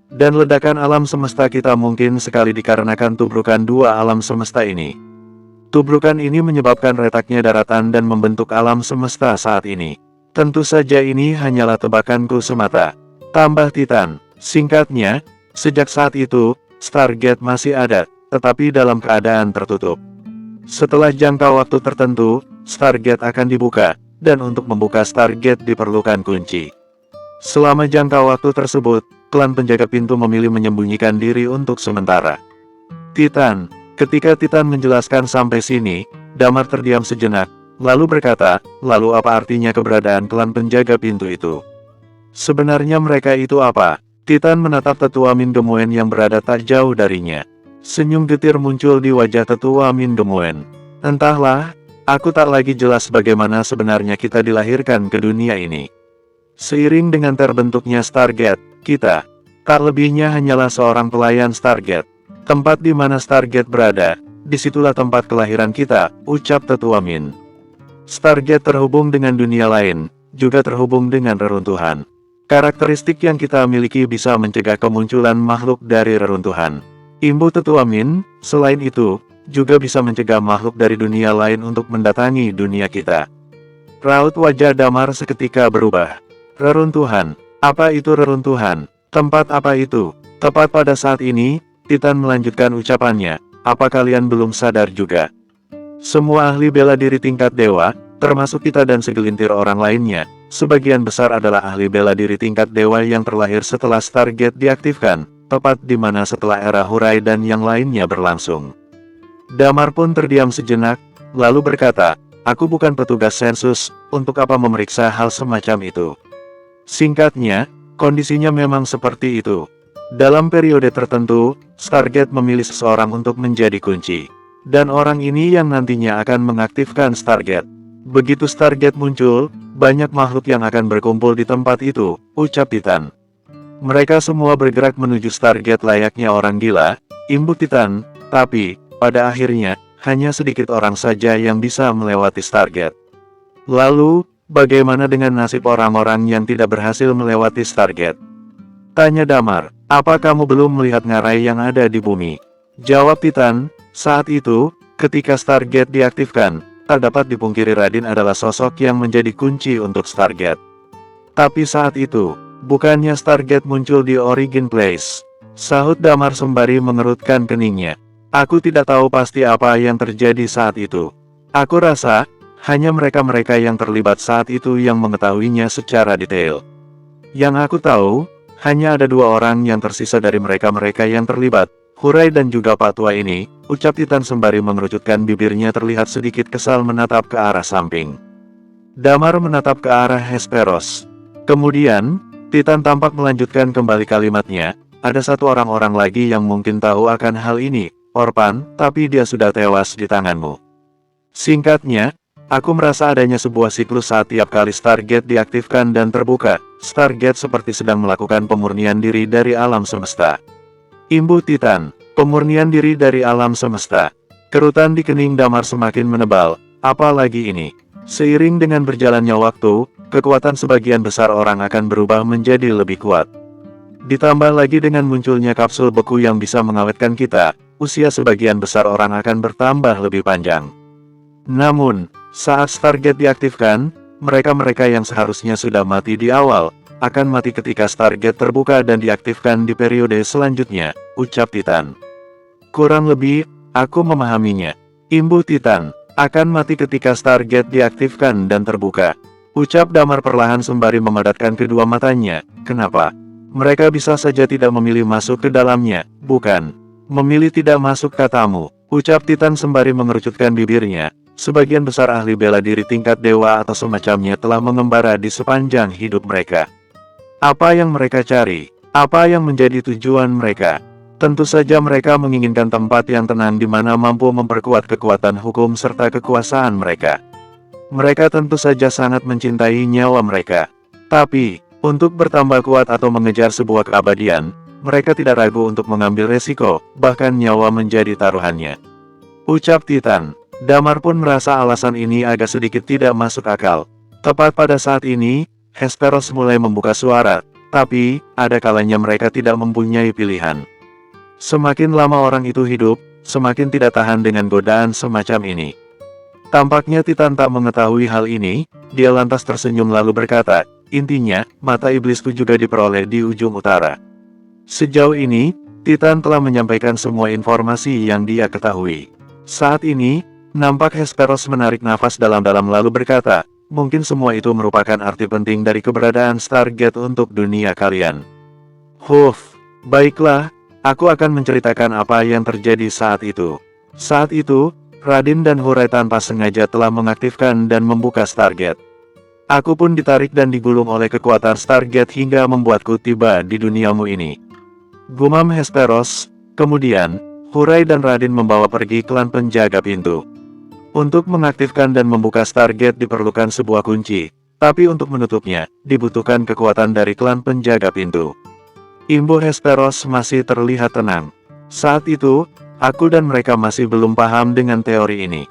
Dan ledakan alam semesta kita mungkin sekali dikarenakan tubrukan dua alam semesta ini. Tubrukan ini menyebabkan retaknya daratan dan membentuk alam semesta saat ini. Tentu saja ini hanyalah tebakanku semata. Tambah Titan, singkatnya, sejak saat itu, Stargate masih ada, tetapi dalam keadaan tertutup. Setelah jangka waktu tertentu, Stargate akan dibuka, dan untuk membuka Stargate diperlukan kunci. Selama jangka waktu tersebut, klan penjaga pintu memilih menyembunyikan diri untuk sementara. Titan, ketika Titan menjelaskan sampai sini, Damar terdiam sejenak, lalu berkata, lalu apa artinya keberadaan klan penjaga pintu itu? Sebenarnya mereka itu apa? Titan menatap tetua Min Gemuen yang berada tak jauh darinya. Senyum getir muncul di wajah tetua Min Gemuen. Entahlah, aku tak lagi jelas bagaimana sebenarnya kita dilahirkan ke dunia ini. Seiring dengan terbentuknya Stargate, kita, tak lebihnya hanyalah seorang pelayan Stargate. Tempat di mana Stargate berada, disitulah tempat kelahiran kita, ucap tetua Min. Stargate terhubung dengan dunia lain, juga terhubung dengan reruntuhan. Karakteristik yang kita miliki bisa mencegah kemunculan makhluk dari reruntuhan. Imbu tetua Min, selain itu, juga bisa mencegah makhluk dari dunia lain untuk mendatangi dunia kita. Raut wajah Damar seketika berubah. Reruntuhan. Apa itu reruntuhan? Tempat apa itu? Tepat pada saat ini, Titan melanjutkan ucapannya. Apa kalian belum sadar juga? Semua ahli bela diri tingkat dewa, termasuk kita dan segelintir orang lainnya, sebagian besar adalah ahli bela diri tingkat dewa yang terlahir setelah Stargate diaktifkan, tepat di mana setelah era Hurai dan yang lainnya berlangsung. Damar pun terdiam sejenak, lalu berkata, aku bukan petugas sensus, untuk apa memeriksa hal semacam itu. Singkatnya, kondisinya memang seperti itu. Dalam periode tertentu, Stargate memilih seseorang untuk menjadi kunci. Dan orang ini yang nantinya akan mengaktifkan Stargate. Begitu Stargate muncul, banyak makhluk yang akan berkumpul di tempat itu, ucap Titan. Mereka semua bergerak menuju Stargate layaknya orang gila, imbu Titan, tapi, pada akhirnya, hanya sedikit orang saja yang bisa melewati Stargate. Lalu, bagaimana dengan nasib orang-orang yang tidak berhasil melewati Stargate? Tanya Damar, apa kamu belum melihat ngarai yang ada di bumi? Jawab Titan, saat itu, ketika Stargate diaktifkan, tak dapat dipungkiri Radin adalah sosok yang menjadi kunci untuk Stargate. Tapi saat itu, bukannya Stargate muncul di Origin Place? Sahut Damar sembari mengerutkan keningnya. Aku tidak tahu pasti apa yang terjadi saat itu. Aku rasa, hanya mereka-mereka yang terlibat saat itu yang mengetahuinya secara detail. Yang aku tahu, hanya ada dua orang yang tersisa dari mereka-mereka yang terlibat, Hurai dan juga Patwa ini, ucap Titan sembari mengerucutkan bibirnya terlihat sedikit kesal menatap ke arah samping. Damar menatap ke arah Hesperos. Kemudian, Titan tampak melanjutkan kembali kalimatnya, ada satu orang-orang lagi yang mungkin tahu akan hal ini, Orpan, tapi dia sudah tewas di tanganmu. Singkatnya, aku merasa adanya sebuah siklus saat tiap kali Stargate diaktifkan dan terbuka. Stargate seperti sedang melakukan pemurnian diri dari alam semesta. Imbu Titan, pemurnian diri dari alam semesta. Kerutan di kening Damar semakin menebal, apalagi ini. Seiring dengan berjalannya waktu, kekuatan sebagian besar orang akan berubah menjadi lebih kuat. Ditambah lagi dengan munculnya kapsul beku yang bisa mengawetkan kita, usia sebagian besar orang akan bertambah lebih panjang. Namun, saat Stargate diaktifkan, mereka-mereka yang seharusnya sudah mati di awal, akan mati ketika Stargate terbuka dan diaktifkan di periode selanjutnya, ucap Titan. Kurang lebih, aku memahaminya. Imbu Titan akan mati ketika Stargate diaktifkan dan terbuka, ucap Damar perlahan sembari memadatkan kedua matanya. Kenapa? Mereka bisa saja tidak memilih masuk ke dalamnya, bukan? Memilih tidak masuk katamu, ucap Titan sembari mengerucutkan bibirnya. Sebagian besar ahli bela diri tingkat dewa atau semacamnya telah mengembara di sepanjang hidup mereka. Apa yang mereka cari? Apa yang menjadi tujuan mereka? Tentu saja mereka menginginkan tempat yang tenang di mana mampu memperkuat kekuatan hukum serta kekuasaan mereka. Mereka tentu saja sangat mencintai nyawa mereka. Tapi, untuk bertambah kuat atau mengejar sebuah keabadian, mereka tidak ragu untuk mengambil resiko, bahkan nyawa menjadi taruhannya. Ucap Titan. Damar pun merasa alasan ini agak sedikit tidak masuk akal. Tepat pada saat ini, Hesperos mulai membuka suara, tapi, ada kalanya mereka tidak mempunyai pilihan. Semakin lama orang itu hidup, semakin tidak tahan dengan godaan semacam ini. Tampaknya Titan tak mengetahui hal ini, dia lantas tersenyum lalu berkata, intinya, mata iblisku juga diperoleh di ujung utara. Sejauh ini, Titan telah menyampaikan semua informasi yang dia ketahui. Saat ini, nampak Hesperos menarik nafas dalam-dalam lalu berkata, mungkin semua itu merupakan arti penting dari keberadaan Stargate untuk dunia kalian. Baiklah. Aku akan menceritakan apa yang terjadi saat itu. Saat itu, Radin dan Hurai tanpa sengaja telah mengaktifkan dan membuka Stargate. Aku pun ditarik dan digulung oleh kekuatan Stargate hingga membuatku tiba di duniamu ini. Gumam Hesperos. Kemudian, Hurai dan Radin membawa pergi klan penjaga pintu. Untuk mengaktifkan dan membuka Stargate diperlukan sebuah kunci, tapi untuk menutupnya, dibutuhkan kekuatan dari klan penjaga pintu. Imbu Hesperos masih terlihat tenang. Saat itu, aku dan mereka masih belum paham dengan teori ini.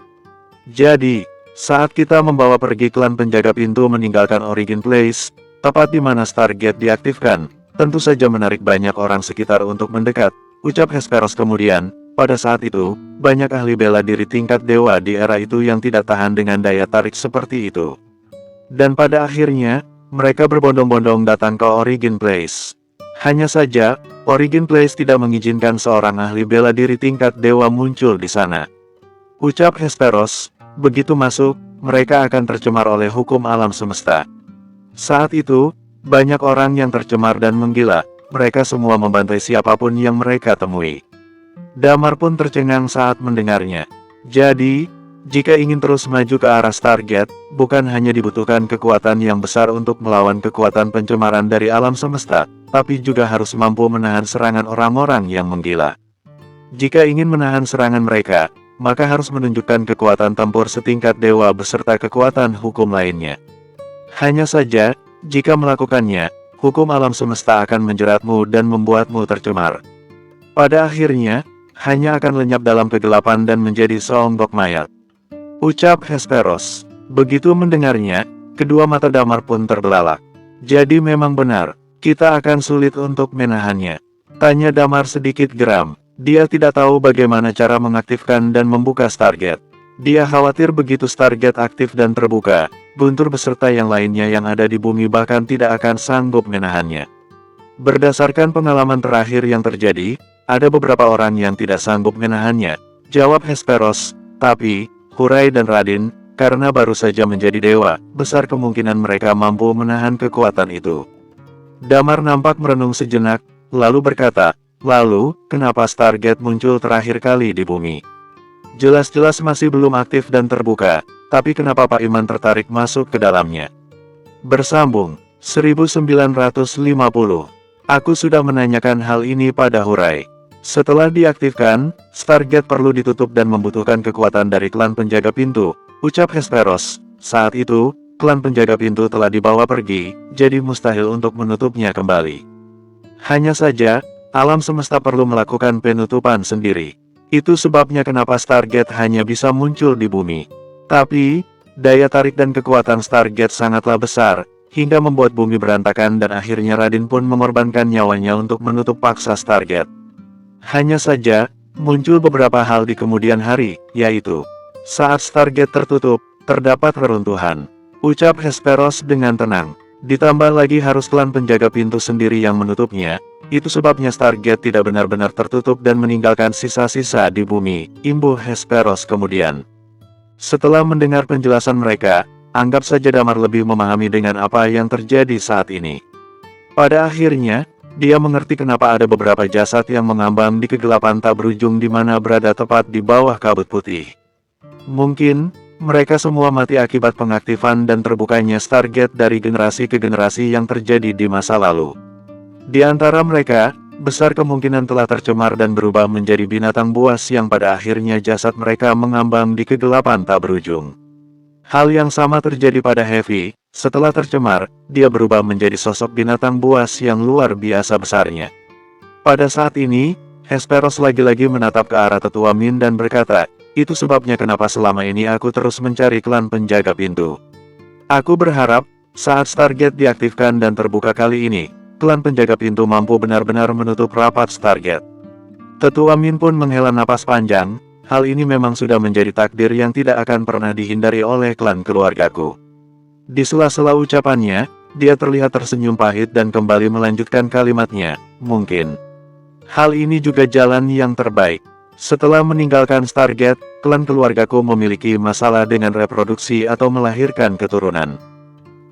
Jadi, saat kita membawa pergi klan penjaga pintu meninggalkan Origin Place, tepat di mana Stargate diaktifkan, tentu saja menarik banyak orang sekitar untuk mendekat, ucap Hesperos kemudian. Pada saat itu, banyak ahli bela diri tingkat dewa di era itu yang tidak tahan dengan daya tarik seperti itu. Dan pada akhirnya, mereka berbondong-bondong datang ke Origin Place. Hanya saja, Origin Place tidak mengizinkan seorang ahli bela diri tingkat dewa muncul di sana. Ucap Hesperos, begitu masuk, mereka akan tercemar oleh hukum alam semesta. Saat itu, banyak orang yang tercemar dan menggila, mereka semua membantai siapapun yang mereka temui. Damar pun tercengang saat mendengarnya. Jadi, jika ingin terus maju ke arah Stargate, bukan hanya dibutuhkan kekuatan yang besar untuk melawan kekuatan pencemaran dari alam semesta, tapi juga harus mampu menahan serangan orang-orang yang menggila. Jika ingin menahan serangan mereka, maka harus menunjukkan kekuatan tempur setingkat dewa beserta kekuatan hukum lainnya. Hanya saja, jika melakukannya, hukum alam semesta akan menjeratmu dan membuatmu tercemar. Pada akhirnya, hanya akan lenyap dalam kegelapan dan menjadi seonggok mayat. Ucap Hesperos. Begitu mendengarnya, kedua mata Damar pun terbelalak. Jadi memang benar, kita akan sulit untuk menahannya. Tanya Damar sedikit geram. Dia tidak tahu bagaimana cara mengaktifkan dan membuka Stargate. Dia khawatir begitu Stargate aktif dan terbuka, Guntur beserta yang lainnya yang ada di bumi bahkan tidak akan sanggup menahannya. Berdasarkan pengalaman terakhir yang terjadi, ada beberapa orang yang tidak sanggup menahannya, jawab Hesperos. Tapi, Hurai dan Radin, karena baru saja menjadi dewa, besar kemungkinan mereka mampu menahan kekuatan itu. Damar nampak merenung sejenak, lalu berkata, lalu, kenapa Stargate muncul terakhir kali di bumi? Jelas-jelas masih belum aktif dan terbuka, tapi kenapa Pak Iman tertarik masuk ke dalamnya? Bersambung, 1950. Aku sudah menanyakan hal ini pada Hurai. Setelah diaktifkan, Stargate perlu ditutup dan membutuhkan kekuatan dari klan penjaga pintu, ucap Hesperos. Saat itu, klan penjaga pintu telah dibawa pergi, jadi mustahil untuk menutupnya kembali. Hanya saja, alam semesta perlu melakukan penutupan sendiri. Itu sebabnya kenapa Stargate hanya bisa muncul di bumi. Tapi, daya tarik dan kekuatan Stargate sangatlah besar, hingga membuat bumi berantakan dan akhirnya Radin pun mengorbankan nyawanya untuk menutup paksa Stargate. Hanya saja, muncul beberapa hal di kemudian hari, yaitu saat Stargate tertutup, terdapat reruntuhan, ucap Hesperos dengan tenang. Ditambah lagi harus klan penjaga pintu sendiri yang menutupnya, itu sebabnya Stargate tidak benar-benar tertutup dan meninggalkan sisa-sisa di bumi, imbuh Hesperos kemudian. Setelah mendengar penjelasan mereka, anggap saja Damar lebih memahami dengan apa yang terjadi saat ini. Pada akhirnya, dia mengerti kenapa ada beberapa jasad yang mengambang di kegelapan tak berujung di mana berada tepat di bawah kabut putih. Mungkin, mereka semua mati akibat pengaktifan dan terbukanya Stargate dari generasi ke generasi yang terjadi di masa lalu. Di antara mereka, besar kemungkinan telah tercemar dan berubah menjadi binatang buas yang pada akhirnya jasad mereka mengambang di kegelapan tak berujung. Hal yang sama terjadi pada Heavy. Setelah tercemar, dia berubah menjadi sosok binatang buas yang luar biasa besarnya. Pada saat ini, Hesperos lagi-lagi menatap ke arah tetua Min dan berkata, itu sebabnya kenapa selama ini aku terus mencari klan penjaga pintu. Aku berharap, saat Stargate diaktifkan dan terbuka kali ini, klan penjaga pintu mampu benar-benar menutup rapat Stargate. Tetua Min pun menghela napas panjang, hal ini memang sudah menjadi takdir yang tidak akan pernah dihindari oleh klan keluargaku. Di sela-sela ucapannya, dia terlihat tersenyum pahit dan kembali melanjutkan kalimatnya, mungkin. Hal ini juga jalan yang terbaik. Setelah meninggalkan Stargate, klan keluargaku memiliki masalah dengan reproduksi atau melahirkan keturunan.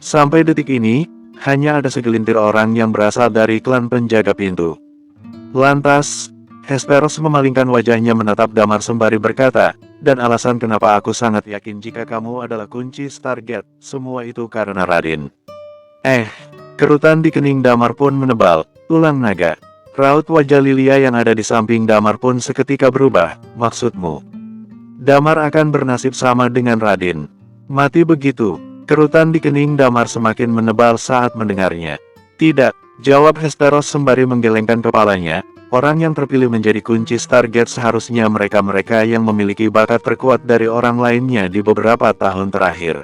Sampai detik ini, hanya ada segelintir orang yang berasal dari klan penjaga pintu. Lantas, Hesperos memalingkan wajahnya menatap Damar sembari berkata, dan alasan kenapa aku sangat yakin jika kamu adalah kunci Stargate, semua itu karena Radin. Kerutan di kening Damar pun menebal, tulang naga. Raut wajah Lilia yang ada di samping Damar pun seketika berubah, maksudmu? Damar akan bernasib sama dengan Radin. Mati begitu, kerutan di kening Damar semakin menebal saat mendengarnya. Tidak, jawab Hesperos sembari menggelengkan kepalanya. Orang yang terpilih menjadi kunci Stargate seharusnya mereka-mereka yang memiliki bakat terkuat dari orang lainnya di beberapa tahun terakhir.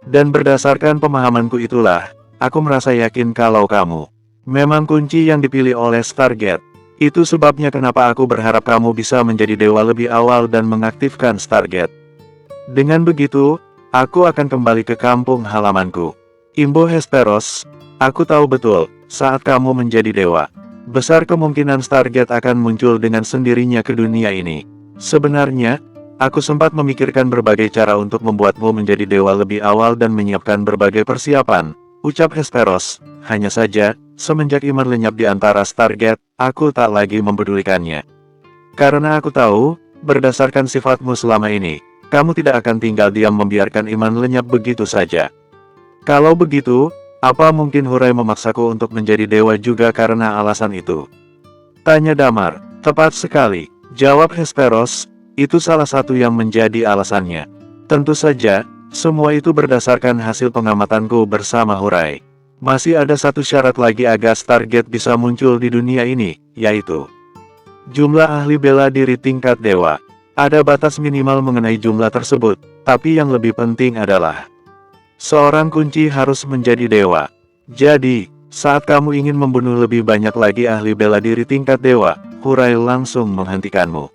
Dan berdasarkan pemahamanku itulah, aku merasa yakin kalau kamu memang kunci yang dipilih oleh Stargate. Itu sebabnya kenapa aku berharap kamu bisa menjadi dewa lebih awal dan mengaktifkan Stargate. Dengan begitu, aku akan kembali ke kampung halamanku. Imbo Hesperos, aku tahu betul, saat kamu menjadi dewa, besar kemungkinan Stargate akan muncul dengan sendirinya ke dunia ini. Sebenarnya, aku sempat memikirkan berbagai cara untuk membuatmu menjadi dewa lebih awal dan menyiapkan berbagai persiapan, ucap Hesperos. Hanya saja, semenjak iman lenyap di antara Stargate, aku tak lagi mempedulikannya. Karena aku tahu, berdasarkan sifatmu selama ini, kamu tidak akan tinggal diam membiarkan iman lenyap begitu saja. Kalau begitu, apa mungkin Hurai memaksaku untuk menjadi dewa juga karena alasan itu? Tanya Damar. Tepat sekali, jawab Hesperos, itu salah satu yang menjadi alasannya. Tentu saja, semua itu berdasarkan hasil pengamatanku bersama Hurai. Masih ada satu syarat lagi agar Stargate bisa muncul di dunia ini, yaitu jumlah ahli bela diri tingkat dewa. Ada batas minimal mengenai jumlah tersebut, tapi yang lebih penting adalah seorang kunci harus menjadi dewa. Jadi, saat kamu ingin membunuh lebih banyak lagi ahli bela diri tingkat dewa, Hurai langsung menghentikanmu.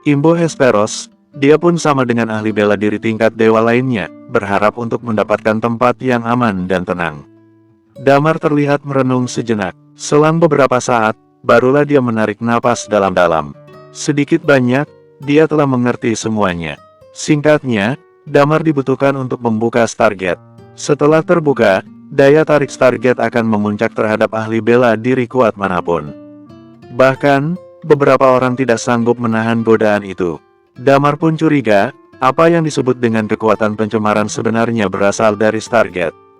Imbo Hesperos, dia pun sama dengan ahli bela diri tingkat dewa lainnya, berharap untuk mendapatkan tempat yang aman dan tenang. Damar terlihat merenung sejenak. Selang beberapa saat, barulah dia menarik napas dalam-dalam. Sedikit banyak, dia telah mengerti semuanya. Singkatnya, Damar dibutuhkan untuk membuka Stargate. Setelah terbuka, daya tarik Stargate akan memuncak terhadap ahli bela diri kuat manapun. Bahkan, beberapa orang tidak sanggup menahan godaan itu. Damar pun curiga, apa yang disebut dengan kekuatan pencemaran sebenarnya berasal dari Stargate.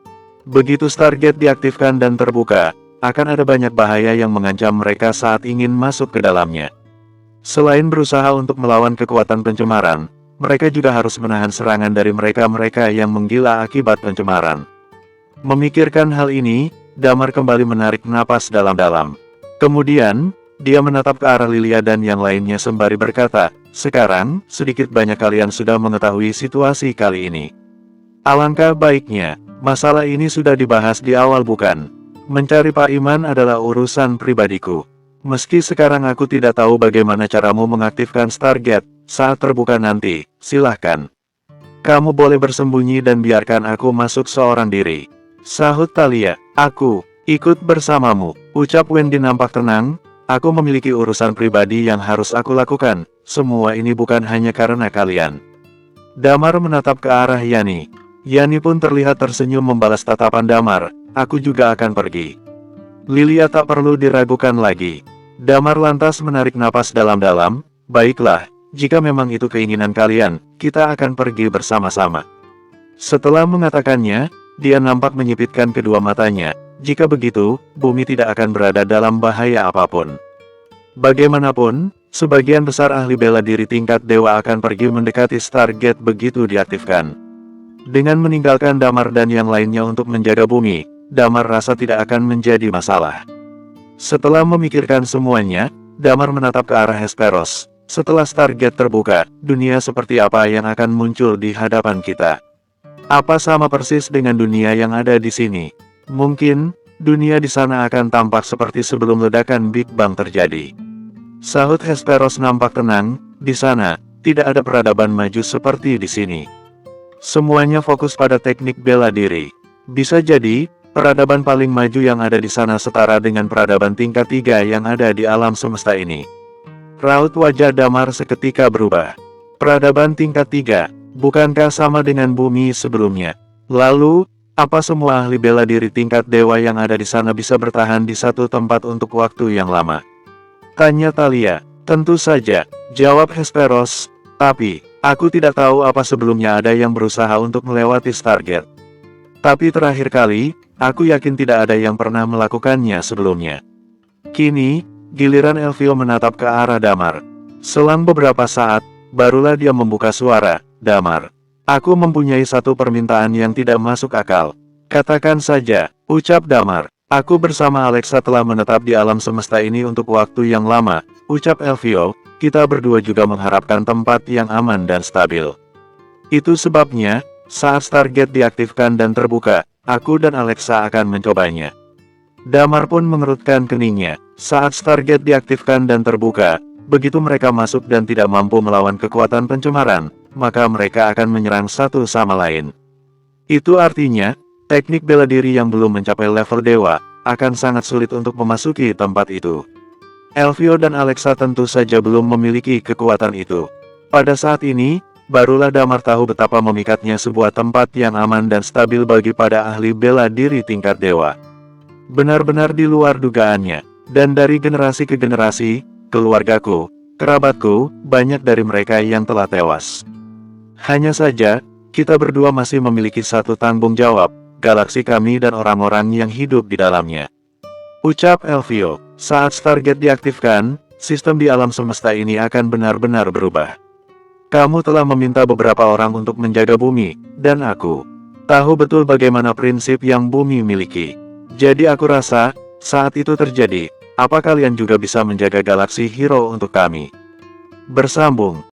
Begitu Stargate diaktifkan dan terbuka, akan ada banyak bahaya yang mengancam mereka saat ingin masuk ke dalamnya. Selain berusaha untuk melawan kekuatan pencemaran, mereka juga harus menahan serangan dari mereka-mereka yang menggila akibat pencemaran. Memikirkan hal ini, Damar kembali menarik napas dalam-dalam. Kemudian, dia menatap ke arah Lilia dan yang lainnya sembari berkata, "Sekarang, sedikit banyak kalian sudah mengetahui situasi kali ini. Alangkah baiknya, masalah ini sudah dibahas di awal bukan? Mencari Pak Iman adalah urusan pribadiku. Meski sekarang aku tidak tahu bagaimana caramu mengaktifkan Stargate, saat terbuka nanti, silahkan. Kamu boleh bersembunyi dan biarkan aku masuk seorang diri." Sahut Thalia, "Aku ikut bersamamu," ucap Wendy nampak tenang. "Aku memiliki urusan pribadi yang harus aku lakukan, semua ini bukan hanya karena kalian." Damar menatap ke arah Yani. Yani pun terlihat tersenyum membalas tatapan Damar, "Aku juga akan pergi." Lilia tak perlu diragukan lagi. Damar lantas menarik napas dalam-dalam, "Baiklah, jika memang itu keinginan kalian, kita akan pergi bersama-sama." Setelah mengatakannya, dia nampak menyipitkan kedua matanya. Jika begitu, bumi tidak akan berada dalam bahaya apapun. Bagaimanapun, sebagian besar ahli bela diri tingkat dewa akan pergi mendekati Stargate begitu diaktifkan. Dengan meninggalkan Damar dan yang lainnya untuk menjaga bumi, Damar rasa tidak akan menjadi masalah. Setelah memikirkan semuanya, Damar menatap ke arah Hesperos. Setelah Stargate terbuka, dunia seperti apa yang akan muncul di hadapan kita? Apa sama persis dengan dunia yang ada di sini? Mungkin, dunia di sana akan tampak seperti sebelum ledakan Big Bang terjadi. Sahut Hesperos nampak tenang, "Di sana, tidak ada peradaban maju seperti di sini. Semuanya fokus pada teknik bela diri. Bisa jadi, peradaban paling maju yang ada di sana setara dengan peradaban tingkat 3 yang ada di alam semesta ini." Raut wajah Damar seketika berubah. Peradaban tingkat 3, bukankah sama dengan bumi sebelumnya? Lalu, apa semua ahli bela diri tingkat dewa yang ada di sana bisa bertahan di satu tempat untuk waktu yang lama? Tanya Thalia. "Tentu saja," jawab Hesperos. "Tapi, aku tidak tahu apa sebelumnya ada yang berusaha untuk melewati Stargate. Tapi terakhir kali, aku yakin tidak ada yang pernah melakukannya sebelumnya." Kini, giliran Elvio menatap ke arah Damar. Selang beberapa saat, barulah dia membuka suara, "Damar, aku mempunyai satu permintaan yang tidak masuk akal." "Katakan saja," ucap Damar. "Aku bersama Alexa telah menetap di alam semesta ini untuk waktu yang lama," ucap Elvio. "Kita berdua juga mengharapkan tempat yang aman dan stabil. Itu sebabnya, saat Stargate diaktifkan dan terbuka, aku dan Alexa akan mencobanya." Damar pun mengerutkan keningnya. Saat Stargate diaktifkan dan terbuka, begitu mereka masuk dan tidak mampu melawan kekuatan pencemaran, maka mereka akan menyerang satu sama lain. Itu artinya, teknik bela diri yang belum mencapai level dewa, akan sangat sulit untuk memasuki tempat itu. Elvio dan Alexa tentu saja belum memiliki kekuatan itu. Pada saat ini, barulah Damar tahu betapa memikatnya sebuah tempat yang aman dan stabil bagi para ahli bela diri tingkat dewa. Benar-benar di luar dugaannya, dan dari generasi ke generasi, keluargaku, kerabatku, banyak dari mereka yang telah tewas. Hanya saja, kita berdua masih memiliki satu tanggung jawab, galaksi kami dan orang-orang yang hidup di dalamnya. Ucap Elvio. Saat Stargate diaktifkan, sistem di alam semesta ini akan benar-benar berubah. Kamu telah meminta beberapa orang untuk menjaga bumi, dan aku tahu betul bagaimana prinsip yang bumi miliki. Jadi aku rasa, saat itu terjadi, apa kalian juga bisa menjaga galaksi hero untuk kami? Bersambung.